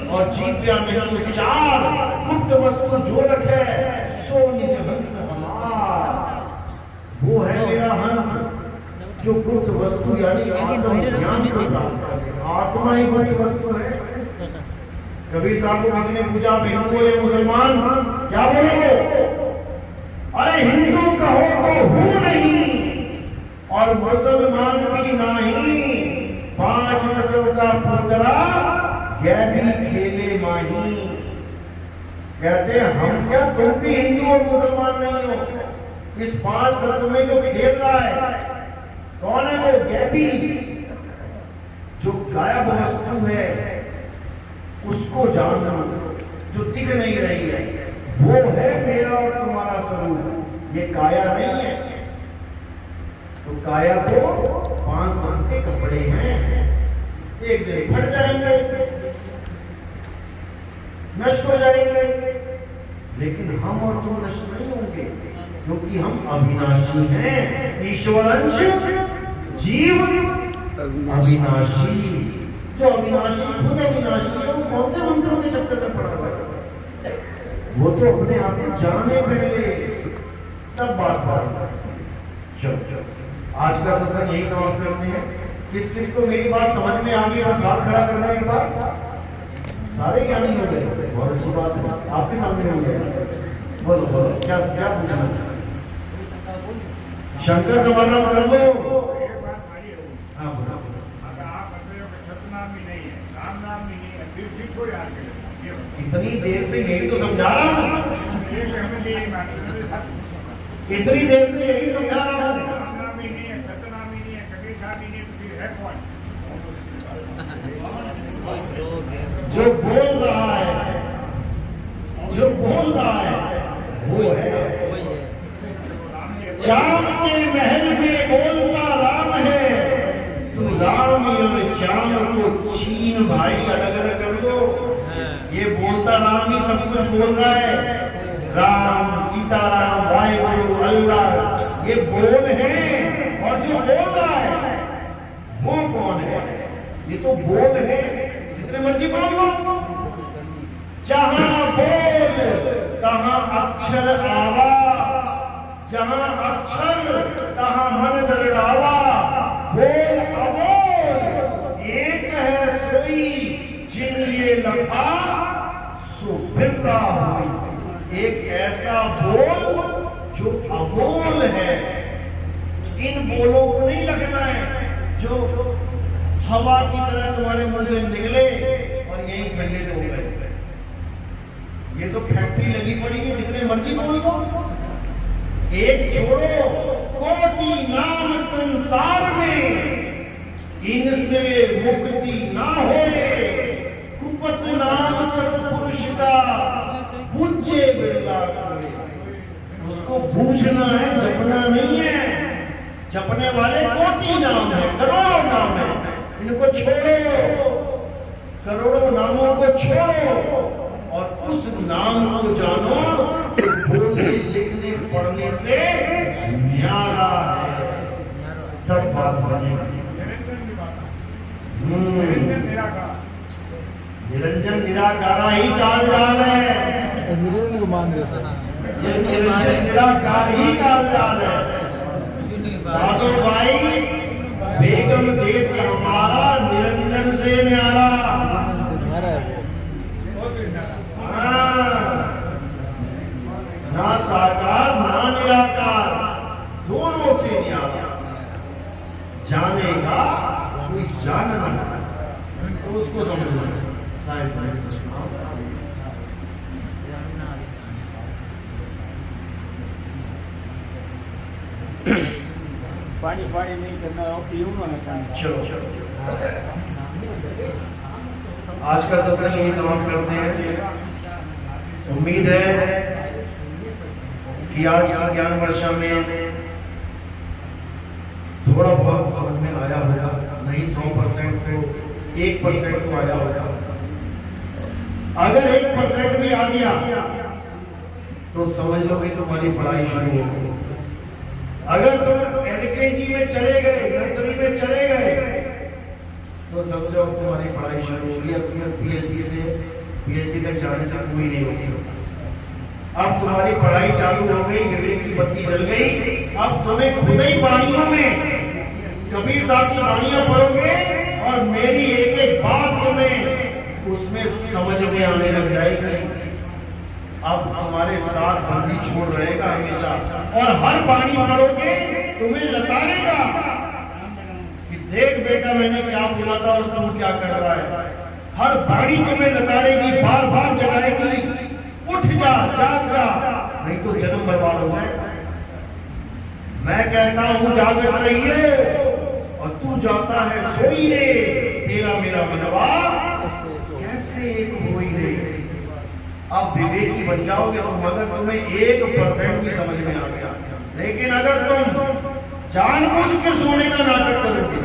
और जीभ्या नहीं उच्चार, गुप्त वस्तु जो रखे सो निज हंस हमार। वो है मेरा हंस जो गुप्त वस्तु यानी आत्मज्ञान को प्राप्त करे। आत्मा ही बड़ी वस्तु है। कबीर साहब को किसी ने पूछा, हिंदू या मुसलमान, क्या बोलोगे? अरे हिंदू कहो तो हूं नहीं और मुसलमान भी नहीं, 5 तत्व का पुतरा गैबी खेले माही। कहते हैं हम क्या, तुम भी हिंदू और मुसलमान नहीं हो। इस 5 तत्व में जो खेल रहा है कौन है? वो गैबी, जो गायब वस्तु है उसको जानना, जो दिख नहीं रही है, वो है मेरा और तुम्हारा स्वरूप, ये काया नहीं है। तो काया को 5 रंग के कपड़े हैं, एक दिन फट जाएंगे, नष्ट हो जाएंगे, लेकिन हम और तुम नष्ट नहीं होंगे, क्योंकि हम अविनाशी हैं। ईश्वरंश जीव अविनाशी, जो अविनाशी खुद अविनाशी है, वो कौन से मंत्रों के चक्कर में पड़ा हुआ है? वो तो अपने आप को जाने पहले, तब बात। चलो आज का सत्संग यही समाप्त करते हैं। किस किस को मेरी बात समझ में आ गई? बस हाथ खड़ा करना एक बार। सारे ज्ञानी हो गए, बहुत अच्छी बात है, आपके सामने हो गया। बोलो बोलो, क्या क्या पूछना? शंकर समाधान कर लो। हाँ बोलो। इतनी देर से यही तो समझा रहा हूँ, इतनी देर से यही समझा रहा हूँ। जो बोल रहा है, जो बोल रहा है वो है। चांद के महल में बोलता राम है, तू राम और चांद को छीन भाई, अलग अलग कर दो। ये बोलता राम ही सब कुछ बोल रहा है। राम, सीताराम, वाहिगुरु, अल्लाह, ये बोल है। और जो बोल रहा है वो कौन है? ये तो बोल है, जितने मर्जी बोल लो। जहां बोल तहां अक्षर आवा, जहां अक्षर तहां मन दरड़ावा। बोल अबोल एक है सोई, जिन ये लखा सो फिरता हुई। एक ऐसा बोल जो अबोल है। इन बोलों को नहीं लगना है जो हवा की तरह तुम्हारे मुंह से निकले और यही गंदे से हो गए। ये तो फैक्ट्री लगी पड़ी है, जितने मर्जी बोल दो। एक छोड़ो, कोटि नाम संसार में, इनसे मुक्ति ना होए। कुपत नाम सत्पुरुष का पूज्य बिरला कोई। उसको पूछना है, जपना नहीं है। जपने वाले कोटि नाम है, करोड़ों नाम है, इनको छोड़ो, करोड़ों नामों को छोड़ो और उस नाम को जानो। बोलने लिखने पढ़ने से न्यारा है, तब बात बनेगी। निरंजन निराकारा ही काल जान है। निरंजन को मान देता है, ये निरंजन निराकार ही काल जान है। साधु भाई, बेगम देश हमारा निरंजन से न्यारा। ना साकार ना निराकार, दोनों से न्यारा। जानेगा कोई जान ना तो उसको समझना शायद भाई पानी पानी नहीं करना पीऊँ ना। चलो आज का सत्संग यही समाप्त करते हैं। उम्मीद है कि आज का ज्ञान वर्षा में थोड़ा बहुत समझ में आया होगा, नहीं 100% तो 1% तो आया होगा। अगर 1% भी आ गया तो समझ लो कि तुम्हारी पढ़ाई शुरू हो गई। अगर तुम एलकेजी में चले गए, नर्सरी में चले गए तो समझो तुम्हारी पढ़ाई शुरू होगी। अब तुम्हें पीएचडी तक जाने से कोई नहीं होगी। अब तुम्हारी पढ़ाई चालू हो गई, विवेक की बत्ती जल गई। अब तुम्हें खुद ही वाणियों में कबीर साहब की वाणियां पढ़ोगे और मेरी एक एक बात तुम्हें उसमें समझ में आने लग जाएगी। अब तुम्हारे साथ बंदी छोड़ रहेगा हमेशा, और हर वाणी पढ़ोगे तुम्हें लताड़ेगा कि देख बेटा मैंने क्या बोला था और तू क्या कर रहा है। हर वाणी तुम्हें लताड़ेगी, बार बार जगाएगी, उठ जा, जाग जा, नहीं तो जन्म बर्बाद हो जाएगा। मैं कहता हूं जागत रहिए और तू जाता है सोई रे, तेरा मेरा मनवा कैसे एक होई रे। अब विवेकी बन जाओगे तुम अगर तुम्हें 1% भी समझ में आ गया। लेकिन अगर तुम जानबूझ के सोने का नाटक करोगे,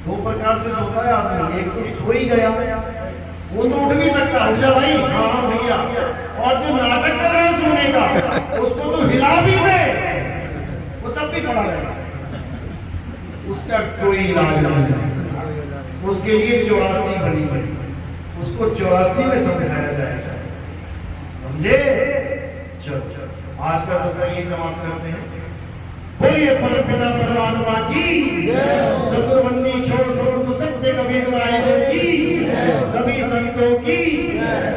2 प्रकार से सोता है आदमी। एक तो सो ही गया, वो तो उठ भी सकता है, उठ जा भाई, हाँ भैया। और जो नाटक कर रहा है सोने का, उसको तो हिला भी दे, वो तब भी पड़ा रहेगा, उसका कोई इलाज नहीं है। उसके लिए 84 बनी है, उसको 84 में समझाया जाएगा, समझे। चलो आज का सत्संग यही समाप्त करते हैं। बोलिए परमपिता परमात्मा की सतुर्बंदी छोड़ सतगुरु सत्य कबीर राय की, सभी संतों की,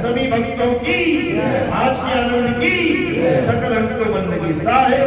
सभी भक्तों की, आज के आनंद की, सकल हंस को बंदगी साहे।